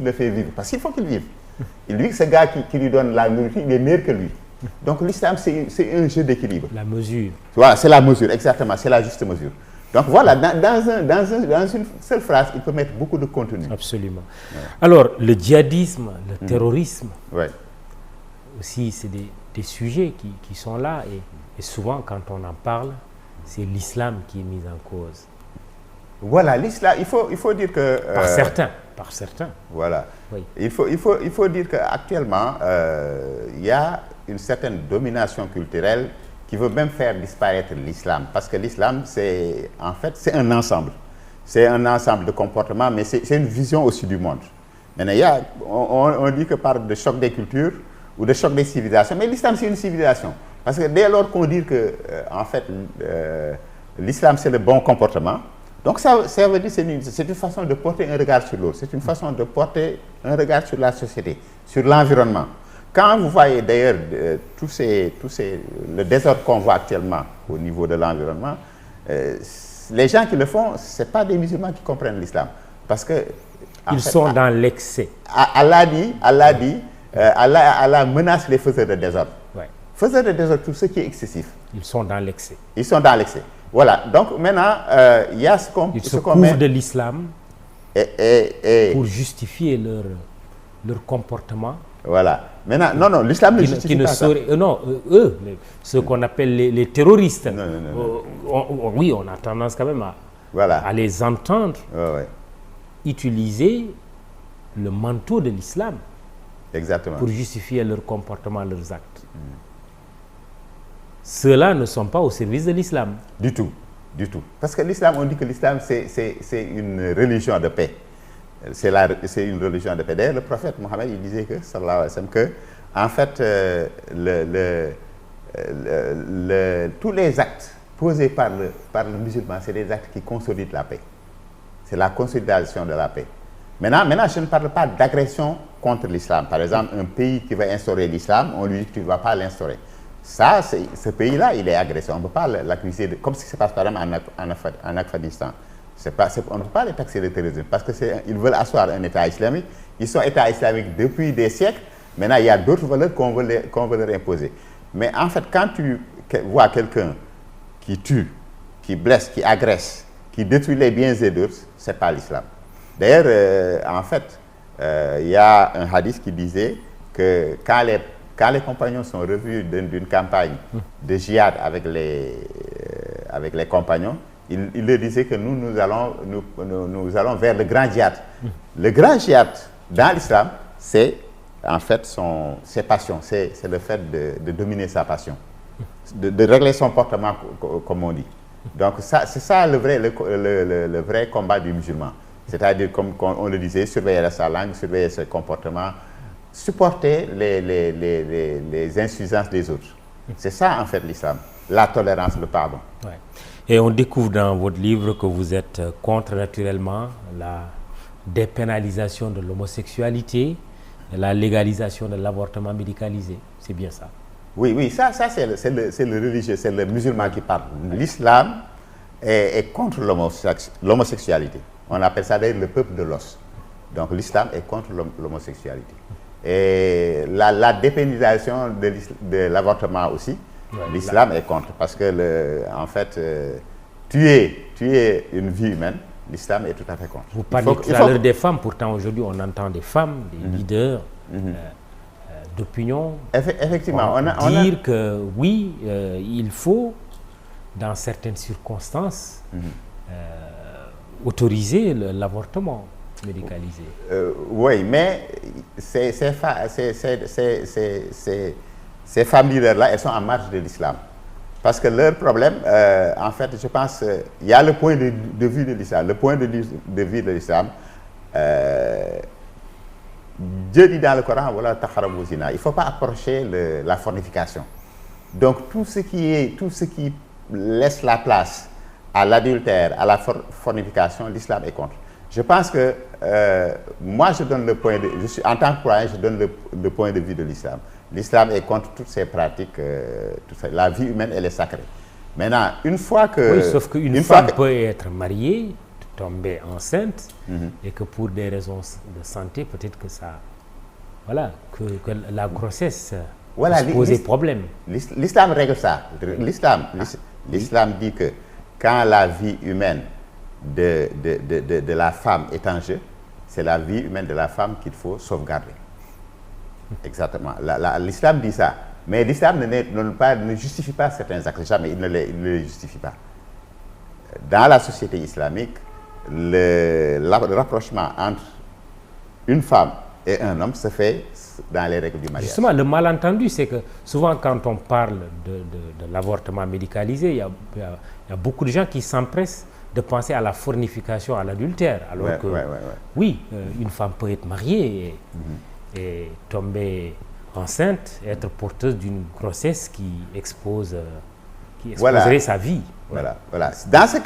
le fait vivre? Parce qu'il faut qu'il vive. Et lui, ce gars qui lui donne la nourriture, il est meilleur que lui. Donc l'islam, c'est un jeu d'équilibre. La mesure. Voilà, c'est la mesure, exactement, c'est la juste mesure. Donc voilà, dans une seule phrase, il peut mettre beaucoup de contenu. Absolument. Ouais. Alors, le djihadisme, le terrorisme, aussi, c'est des sujets qui sont là. Et souvent, quand on en parle, c'est l'islam qui est mis en cause. Voilà, l'islam, il faut dire que... Par certains. Voilà. Oui. Il faut dire qu'actuellement, il y a une certaine domination culturelle qui veut même faire disparaître l'islam. Parce que l'islam, c'est un ensemble. C'est un ensemble de comportements, mais c'est une vision aussi du monde. Maintenant, on dit que par de choc des cultures ou de choc des civilisations, mais l'islam, c'est une civilisation. Parce que dès lors qu'on dit que, l'islam, c'est le bon comportement, donc ça veut dire que c'est une façon de porter un regard sur l'autre, c'est une façon de porter un regard sur la société, sur l'environnement. Quand vous voyez d'ailleurs le désordre qu'on voit actuellement au niveau de l'environnement, les gens qui le font, ce n'est pas des musulmans qui comprennent l'islam. Parce que... Ils sont dans l'excès. Allah menace les faiseurs de désordre. Ouais. Faiseurs de désordre, tout ce qui est excessif. Ils sont dans l'excès. Ils sont dans l'excès. Voilà, donc maintenant, il y a ce qu'on... Ils se couvrent de l'islam pour justifier leur comportement. Voilà. Maintenant, non, l'islam ne justifie pas ça. Ce qu'on appelle les terroristes. Non. Oui, on a tendance quand même à les entendre utiliser le manteau de l'islam. Exactement. Pour justifier leur comportement, leurs actes. Ceux-là ne sont pas au service de l'islam. Du tout. Parce que l'islam, on dit que l'islam, c'est une religion de paix. C'est une religion de paix. D'ailleurs, le prophète Mohammed, il disait que, sallallahu alayhi wa sallam, que, en fait, tous les actes posés par le musulman, c'est des actes qui consolident la paix. C'est la consolidation de la paix. Maintenant, je ne parle pas d'agression contre l'islam. Par exemple, un pays qui va instaurer l'islam, on lui dit que tu ne vas pas l'instaurer. Ça, ce pays-là, il est agressé. On ne peut pas l'accuser, comme ce qui se passe par exemple en Afghanistan. On ne peut pas les taxer de terrorisme parce qu'ils veulent asseoir un État islamique. Ils sont État islamique depuis des siècles. Maintenant, il y a d'autres valeurs qu'on veut leur imposer. Mais en fait, quand tu vois quelqu'un qui tue, qui blesse, qui agresse, qui détruit les biens et d'autres, c'est pas l'islam. D'ailleurs, en fait, il y a un hadith qui disait que quand les compagnons sont revenus d'une campagne de djihad avec les compagnons, il leur disait que nous allons vers le grand djihad. Le grand djihad dans l'islam, c'est en fait ses passions, c'est le fait de dominer sa passion, de régler son comportement, comme on dit. Donc c'est ça le vrai combat du musulman. C'est-à-dire, comme on le disait, surveiller sa langue, surveiller ses comportements, supporter les insuffisances des autres. C'est ça en fait l'islam, la tolérance, le pardon. Ouais. Et on découvre dans votre livre que vous êtes contre naturellement la dépénalisation de l'homosexualité, la légalisation de l'avortement médicalisé. C'est bien ça? Oui, ça c'est le religieux, c'est le musulman qui parle. L'islam est contre l'homosexualité. On appelle ça d'ailleurs le peuple de l'os. Donc l'islam est contre l'homosexualité. Et la dépénalisation de l'avortement aussi, l'islam est contre. Parce que, en fait, tuer une vie humaine, l'islam est tout à fait contre. Vous parlez tout à l'heure des femmes, pourtant aujourd'hui on entend des femmes, des leaders d'opinion, effectivement, dire que oui, il faut, dans certaines circonstances, autoriser l'avortement médicalisé. Oui, mais ces femmes leaders-là, elles sont en marge de l'islam. Parce que leur problème, en fait, je pense, il y a le point de vue de l'islam. Le point de vue de l'islam, Dieu dit dans le Coran, voilà, taqrabu zina. Il ne faut pas approcher la fornication. Donc tout ce qui laisse la place à l'adultère, à la fornication, l'islam est contre. Je pense que moi, en tant que croyant, je donne le point de vue de l'islam. L'islam est contre toutes ces pratiques. La vie humaine, elle est sacrée. Maintenant, une fois que... Oui, sauf qu'une femme peut être mariée, tomber enceinte, et que pour des raisons de santé, peut-être que ça... Voilà, que la grossesse pose des problèmes. L'islam règle ça. L'islam dit que quand la vie humaine de la femme est en jeu, c'est la vie humaine de la femme qu'il faut sauvegarder. Exactement. L'islam dit ça. Mais l'islam ne justifie pas certains actes. Jamais, il ne les justifie pas. Dans la société islamique, le rapprochement entre une femme et un homme se fait dans les règles du mariage. Justement, le malentendu, c'est que souvent quand on parle de l'avortement médicalisé, il y a beaucoup de gens qui s'empressent de penser à la fornication, à l'adultère. Alors oui, une femme peut être mariée et tomber enceinte, être porteuse d'une grossesse qui exposerait sa vie. Voilà. Dans ce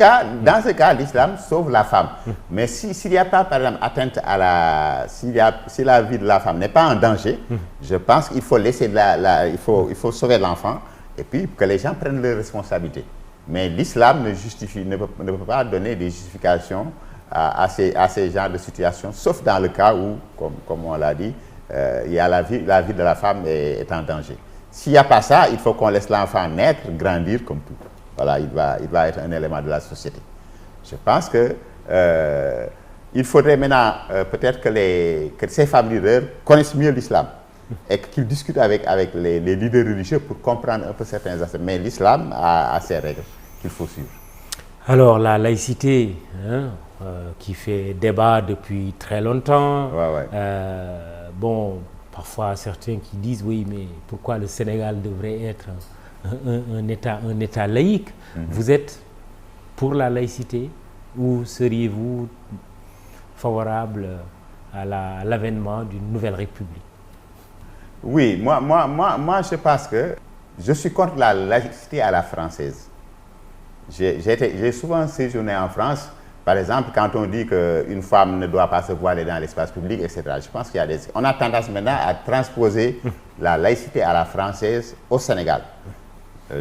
cas, l'islam sauve la femme. Mais s'il n'y a pas, par exemple, atteinte à si la vie de la femme n'est pas en danger, je pense qu'il faut laisser il faut sauver l'enfant et puis que les gens prennent leurs responsabilités. Mais l'islam ne peut pas donner des justifications à ces genres de situations, sauf dans le cas où, comme on l'a dit, il y a la vie de la femme est en danger. S'il n'y a pas ça, il faut qu'on laisse l'enfant naître, grandir comme tout. Voilà, il va être un élément de la société. Je pense que il faudrait maintenant peut-être que ces femmes leaders connaissent mieux l'islam et qu'ils discutent avec les leaders religieux pour comprendre un peu certains aspects. Mais l'islam a ses règles qu'il faut suivre. Alors la laïcité, qui fait débat depuis très longtemps. Bon, parfois certains qui disent oui, mais pourquoi le Sénégal devrait être un État laïque? Vous êtes pour la laïcité ou seriez-vous favorable à l'avènement d'une nouvelle république? Oui, moi je pense que je suis contre la laïcité à la française. J'ai souvent séjourné en France. Par exemple, quand on dit qu'une femme ne doit pas se voiler dans l'espace public, etc. Je pense qu'il y a on a tendance maintenant à transposer la laïcité à la française au Sénégal.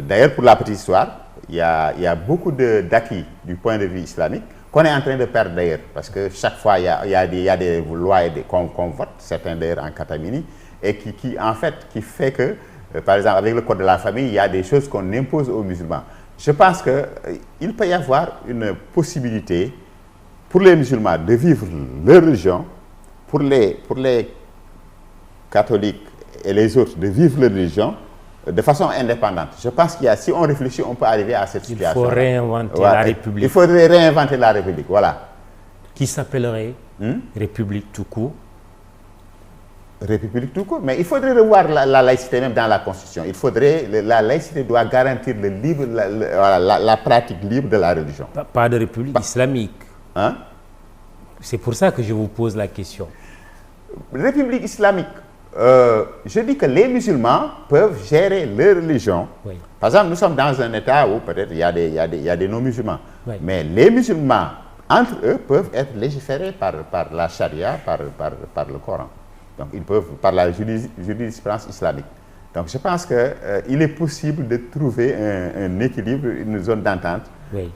D'ailleurs, pour la petite histoire, il y a beaucoup d'acquis du point de vue islamique qu'on est en train de perdre d'ailleurs. Parce que chaque fois, il y a des lois qu'on vote, certains d'ailleurs en catamini, et qui fait que par exemple, avec le code de la famille, il y a des choses qu'on impose aux musulmans. Je pense qu'il peut y avoir une possibilité pour les musulmans de vivre leur religion, pour les catholiques et les autres de vivre leur religion de façon indépendante. Je pense qu'il y a, si on réfléchit, on peut arriver à cette situation. Il faut réinventer la République. Il faudrait réinventer la République, voilà. Qui s'appellerait République tout court. République tout court, mais il faudrait revoir la laïcité même dans la Constitution. La laïcité doit garantir la pratique libre de la religion. Pas de République islamique. Hein? C'est pour ça que je vous pose la question. République islamique, je dis que les musulmans peuvent gérer leur religion. Oui. Par exemple, nous sommes dans un État où peut-être il y a des non-musulmans. Oui. Mais les musulmans, entre eux, peuvent être légiférés par la charia, par le Coran. Donc, ils peuvent, par la jurisprudence islamique. Donc, je pense qu'il est possible de trouver un équilibre, une zone d'entente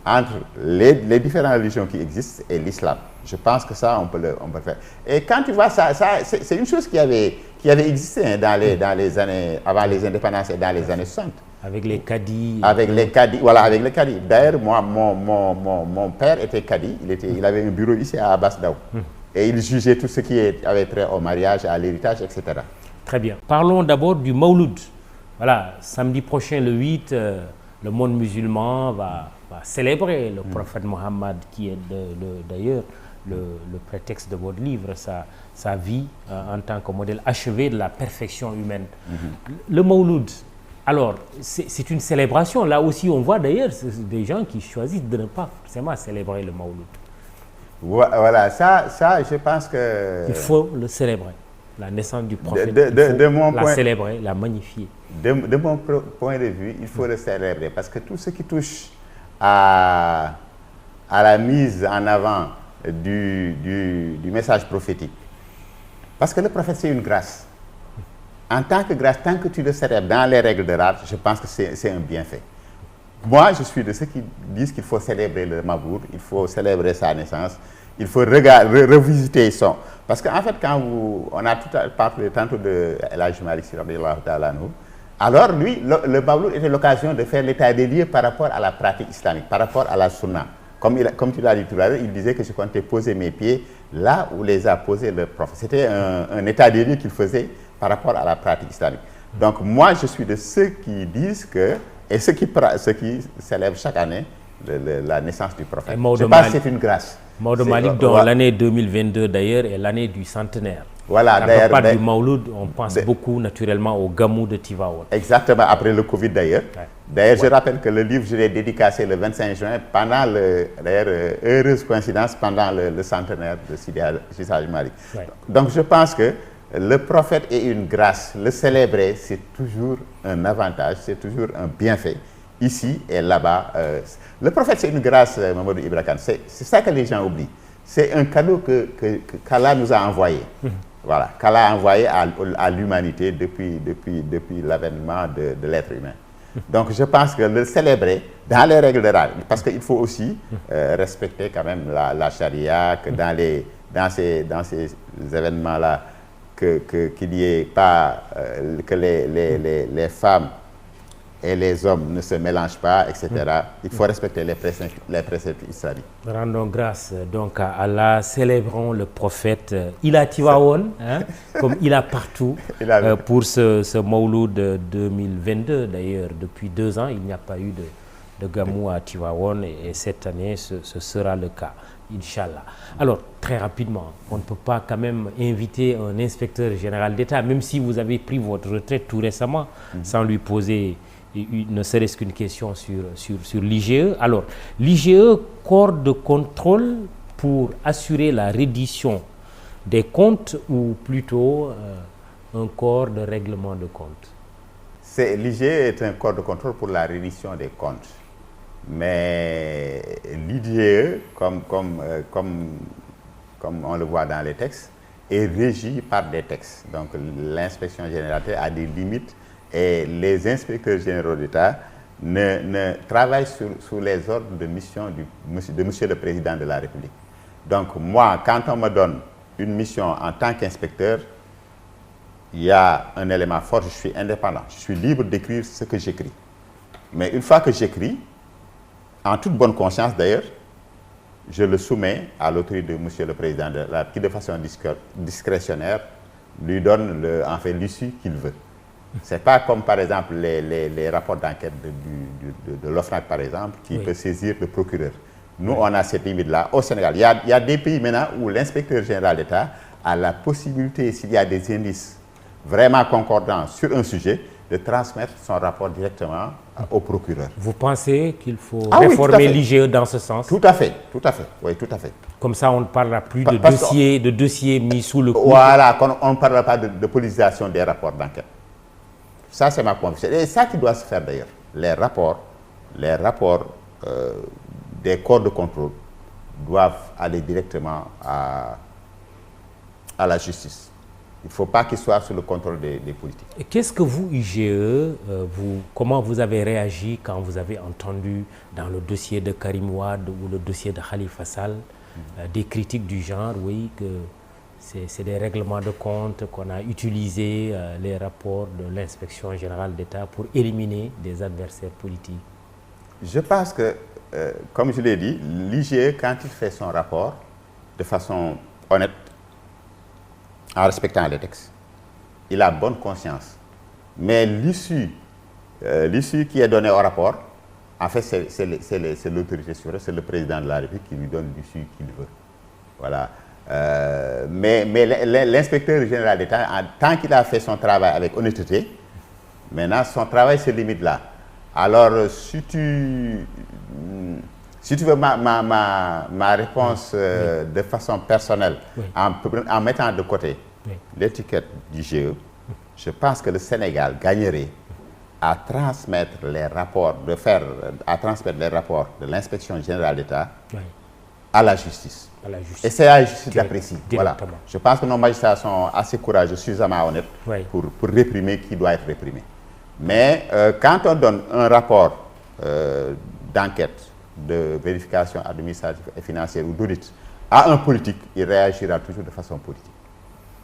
entre les différentes religions qui existent et l'islam. Je pense que ça, on peut le faire. Et quand tu vois ça c'est une chose qui avait existé dans les années, avant les indépendances et dans les années 60. Avec les cadis. Avec les cadis, voilà, avec les cadis. D'ailleurs, moi, mon père était cadi, il avait un bureau ici à Abass Ndao. Et il jugeait tout ce qui avait trait au mariage, à l'héritage, etc. Très bien. Parlons d'abord du Mawlud. Voilà, samedi prochain, le 8, le monde musulman va célébrer le prophète Mohammed, qui est d'ailleurs le prétexte de votre livre, sa vie en tant que modèle achevé de la perfection humaine. Le Mawlud, alors, c'est une célébration. Là aussi, on voit d'ailleurs des gens qui choisissent de ne pas forcément célébrer le Mawlud. Voilà, ça, je pense que... Il faut le célébrer. La naissance du prophète, célébrer, la magnifier. De mon point de vue, il faut le célébrer parce que tout ce qui touche à la mise en avant du message prophétique, parce que le prophète, c'est une grâce. En tant que grâce, tant que tu le célèbres dans les règles de l'art, je pense que c'est un bienfait. Moi, je suis de ceux qui disent qu'il faut célébrer le Mawlud, il faut célébrer sa naissance, il faut revisiter son... Parce qu'en fait, on a parlé tantôt de El Hadj Malick Sy radiyallahu ta'ala anhu, alors lui, le Mawlud était l'occasion de faire l'état des lieux par rapport à la pratique islamique, par rapport à la sunna. Comme tu l'as dit tout à l'heure, il disait que je comptais poser mes pieds là où les a posés le prophète. C'était un état des lieux qu'il faisait par rapport à la pratique islamique. Donc moi, je suis de ceux qui disent que... Et ceux qui célèbrent chaque année la naissance du prophète. Je pense que c'est une grâce. Maodo Malick, dont l'année 2022 d'ailleurs est l'année du centenaire. Voilà, d'ailleurs. Quand on parle du Mawlud, on pense beaucoup naturellement au Gamou de Tivaouane. Exactement, après le Covid d'ailleurs. Ouais. D'ailleurs, je rappelle que le livre, je l'ai dédicacé le 25 juin, pendant heureuse coïncidence, pendant le centenaire de Sidi Hadj Malick. Ouais. Donc je pense que le prophète est une grâce. Le célébrer, c'est toujours un avantage, c'est toujours un bienfait. Ici et là-bas. Le prophète, c'est une grâce, Mamadou Ibra Kane. C'est ça que les gens oublient. C'est un cadeau qu'Allah nous a envoyé. Voilà, qu'Allah a envoyé à l'humanité depuis l'avènement de l'être humain. Donc je pense que le célébrer dans les règles de l'art, parce qu'il faut aussi respecter quand même la charia, que dans ces événements-là, qu'il n'y ait pas que les femmes et les hommes ne se mélangent pas, etc. Il faut respecter les préceptes islamiques. Rendons grâce donc à Allah, célébrons le prophète. Il a Tivaouane, comme il a partout, pour ce Mawlud 2022. D'ailleurs, depuis 2 ans, il n'y a pas eu de Gamou à Tivaouane et cette année, ce sera le cas. Inch'Allah. Alors, très rapidement, on ne peut pas quand même inviter un inspecteur général d'État, même si vous avez pris votre retraite tout récemment, sans lui poser ne serait-ce qu'une question sur l'IGE. Alors, l'IGE, corps de contrôle pour assurer la reddition des comptes ou plutôt un corps de règlement de comptes? L'IGE est un corps de contrôle pour la reddition des comptes. Mais l'IGE, comme on le voit dans les textes, est régi par des textes. Donc l'inspection générale a des limites et les inspecteurs généraux d'État ne travaillent sous les ordres de mission de Monsieur le Président de la République. Donc moi, quand on me donne une mission en tant qu'inspecteur, il y a un élément fort, je suis indépendant. Je suis libre d'écrire ce que j'écris. Mais une fois que j'écris, en toute bonne conscience d'ailleurs, je le soumets à l'autorité de Monsieur le Président de la qui de façon discrétionnaire lui donne en fait l'issue qu'il veut. Ce n'est pas comme par exemple les rapports d'enquête de l'OFNAC par exemple qui peut saisir le procureur. Nous on a cette limite-là au Sénégal. Il y a des pays maintenant où l'inspecteur général d'État a la possibilité, s'il y a des indices vraiment concordants sur un sujet, de transmettre son rapport directement au procureur. Vous pensez qu'il faut réformer l'IGE dans ce sens? Tout à fait, oui, tout à fait. Comme ça, on ne parlera plus de dossiers mis sous le coup. Voilà, on ne parlera pas de politisation des rapports d'enquête. Ça, c'est ma conviction. Et ça qui doit se faire d'ailleurs. Les rapports des corps de contrôle doivent aller directement à la justice. Il ne faut pas qu'il soit sous le contrôle des politiques. Qu'est-ce que vous, IGE, comment vous avez réagi quand vous avez entendu dans le dossier de Karim Wade ou le dossier de Khalifa Sall des critiques du genre, oui, que c'est des règlements de compte, qu'on a utilisé les rapports de l'inspection générale d'État pour éliminer des adversaires politiques? Je pense que, comme je l'ai dit, l'IGE, quand il fait son rapport de façon honnête, en respectant les textes, il a bonne conscience. Mais l'issue qui est donnée au rapport, en fait, c'est l'autorité suprême, c'est le président de la République qui lui donne l'issue qu'il veut. Voilà. Mais l'inspecteur général d'État, tant qu'il a fait son travail avec honnêteté, maintenant son travail se limite là. Alors, si tu veux ma réponse de façon personnelle, en mettant de côté l'étiquette du GE, je pense que le Sénégal gagnerait à transmettre les rapports de l'inspection générale d'État à la justice. Et c'est à la justice d'apprécier. Voilà. Je pense que nos magistrats sont assez courageux, suffisamment honnêtes pour réprimer qui doit être réprimé. Mais quand on donne un rapport d'enquête, de vérification administrative et financière ou d'audit à un politique, il réagira toujours de façon politique.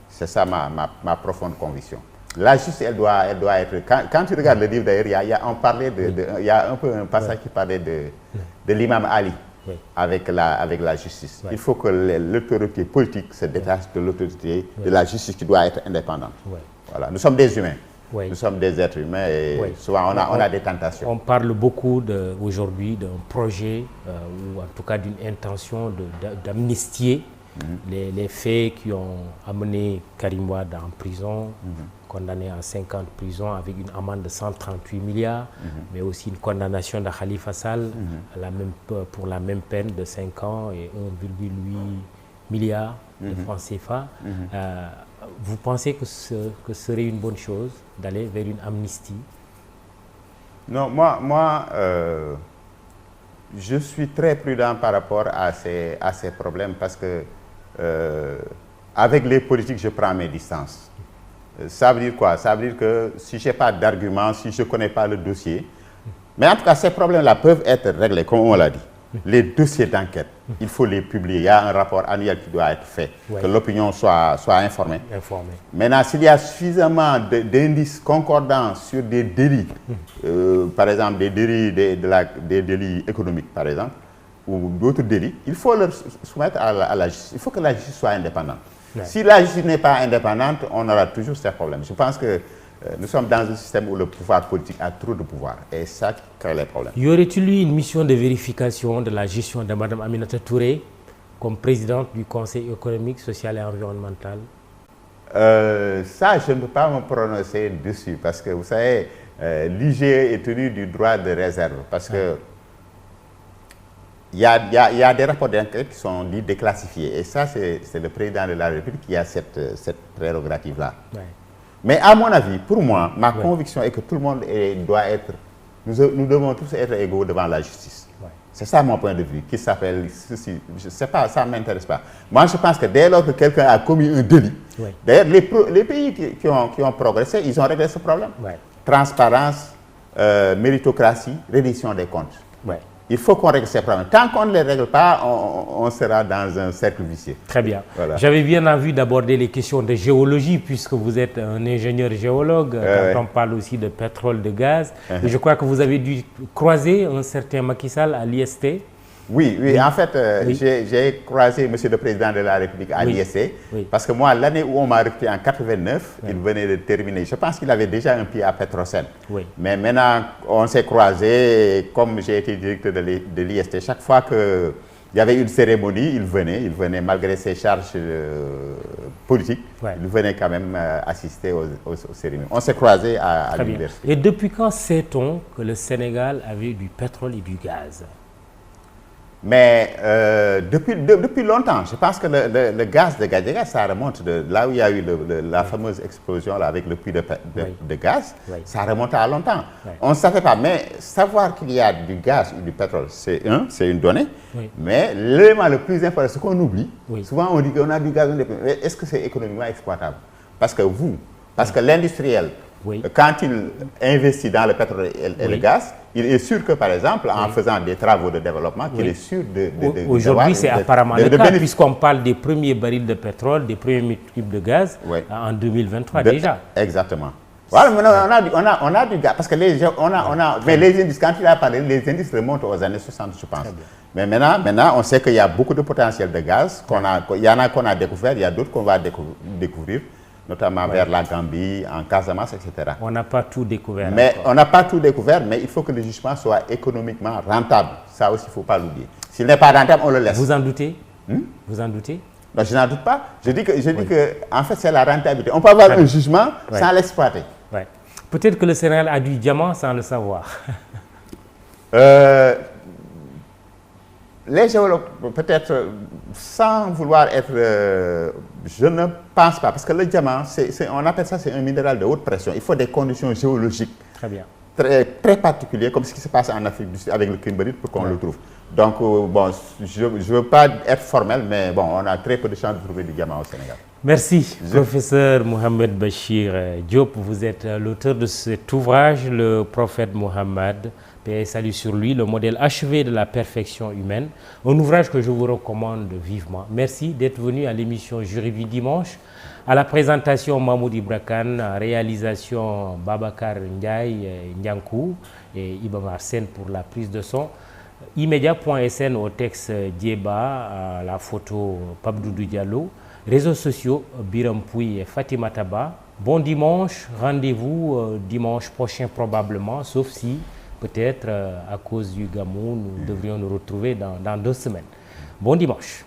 C'est ça ma profonde conviction. La justice, elle doit être... Quand tu regardes le livre d'ailleurs, il y a un peu un passage qui parlait de l'imam Ali avec la justice. Il faut que l'autorité politique se détache de l'autorité de la justice qui doit être indépendante. Voilà. Nous sommes des humains. Nous sommes des êtres humains et souvent on a des tentations. On parle beaucoup aujourd'hui d'un projet ou en tout cas d'une intention d'amnistier les faits qui ont amené Karim Wade en prison, condamné à 5 ans de prison avec une amende de 138 milliards, mais aussi une condamnation de Khalifa Sall pour la même peine de 5 ans et 1,8 milliard de francs CFA. Vous pensez que ce serait une bonne chose d'aller vers une amnistie? Non, moi je suis très prudent par rapport à ces problèmes parce que avec les politiques, je prends mes distances. Ça veut dire quoi? Ça veut dire que si je n'ai pas d'argument, si je ne connais pas le dossier, mais en tout cas, ces problèmes-là peuvent être réglés, comme on l'a dit. Les dossiers d'enquête, il faut les publier. Il y a un rapport annuel qui doit être fait, que l'opinion soit informée. Maintenant, s'il y a suffisamment d'indices concordants sur des délits, par exemple des délits économiques, par exemple, ou d'autres délits, il faut leur soumettre à la justice. Il faut que la justice soit indépendante. Si la justice n'est pas indépendante, on aura toujours ces problèmes. Je pense que nous sommes dans un système où le pouvoir politique a trop de pouvoir et ça crée les problèmes. Y aurait-il eu une mission de vérification de la gestion de Mme Aminata Touré comme présidente du Conseil économique, social et environnemental? Ça, je ne peux pas me prononcer dessus parce que vous savez, l'IGE est tenu du droit de réserve parce que il y a des rapports d'enquête qui sont dits déclassifiés et ça, c'est le président de la République qui a cette prérogative-là. Mais à mon avis, pour moi, ma conviction est que tout le monde doit être... Nous devons tous être égaux devant la justice. C'est ça mon point de vue, qui s'appelle ceci. Je ne sais pas, ça ne m'intéresse pas. Moi, je pense que dès lors que quelqu'un a commis un délit, d'ailleurs, les pays qui ont progressé, ils ont réglé ce problème. Transparence, méritocratie, reddition des comptes. Il faut qu'on règle ces problèmes. Tant qu'on ne les règle pas, on sera dans un cercle vicieux. Très bien. Voilà. J'avais bien envie d'aborder les questions de géologie, puisque vous êtes un ingénieur géologue, quand on parle aussi de pétrole, de gaz. Et je crois que vous avez dû croiser un certain Macky Sall à l'IST. Oui, en fait, j'ai croisé M. le Président de la République à l'IST, parce que moi, l'année où on m'a recruté en 89, il venait de terminer. Je pense qu'il avait déjà un pied à Petrosen. Mais maintenant, on s'est croisés, comme j'ai été directeur de l'IST, chaque fois qu'il y avait une cérémonie, il venait malgré ses charges politiques, il venait quand même assister aux cérémonies. On s'est croisés à l'université. Et depuis quand sait-on que le Sénégal avait du pétrole et du gaz? Mais depuis longtemps, je pense que le gaz de Gadiaga, ça remonte de là où il y a eu la fameuse explosion là, avec le puits de gaz, ça remonte à longtemps. On ne savait pas, mais savoir qu'il y a du gaz ou du pétrole, c'est une donnée. Mais l'élément le plus important, ce qu'on oublie, souvent on dit qu'on a du gaz, mais est-ce que c'est économiquement exploitable? Parce que l'industriel, quand il investit dans le pétrole et le gaz, il est sûr que, par exemple, en faisant des travaux de développement, qu'il est sûr de aujourd'hui, c'est apparemment le cas, puisqu'on parle des premiers barils de pétrole, des premiers tubes de gaz en 2023 déjà. Exactement. Voilà, on a du gaz, parce que mais les indices, quand il a parlé, les indices remontent aux années 60, je pense. Mais maintenant, on sait qu'il y a beaucoup de potentiel de gaz, il y en a qu'on a découvert, il y a d'autres qu'on va découvrir, notamment vers la Gambie, en Casamance, etc. On n'a pas tout découvert. Mais on n'a pas tout découvert, mais il faut que le jugement soit économiquement rentable. Ça aussi, il ne faut pas l'oublier. S'il n'est pas rentable, on le laisse. Vous en doutez? Vous en doutez? Non, je n'en doute pas. Je dis que en fait, c'est la rentabilité. On peut avoir un jugement sans l'exploiter. Peut-être que le Sénégal a du diamant sans le savoir. Les géologues, peut-être, sans vouloir être... je ne pense pas, parce que le diamant, on appelle ça, c'est un minéral de haute pression. Il faut des conditions géologiques très particulières, comme ce qui se passe en Afrique du Sud avec le kimberlite pour qu'on le trouve. Donc, bon, je ne veux pas être formel, mais bon, on a très peu de chances de trouver du diamant au Sénégal. Merci, professeur Mohamed Bachir Diop. Vous êtes l'auteur de cet ouvrage, Le Prophète Mohammed, paix et salut sur lui, le modèle achevé de la perfection humaine. Un ouvrage que je vous recommande vivement. Merci d'être venu à l'émission Jury du dimanche. À la présentation, Mahmoud Ibrakan, réalisation Babacar Ndiaye Nyankou et Ibamar Sen pour la prise de son. Immédiat.sn au texte Dieba, à la photo Pabdoudou Diallo. Réseaux sociaux, Biram Pouy et Fatima Taba. Bon dimanche, rendez-vous dimanche prochain probablement, sauf si peut-être à cause du Gamou, nous devrions nous retrouver dans 2 semaines. Bon dimanche.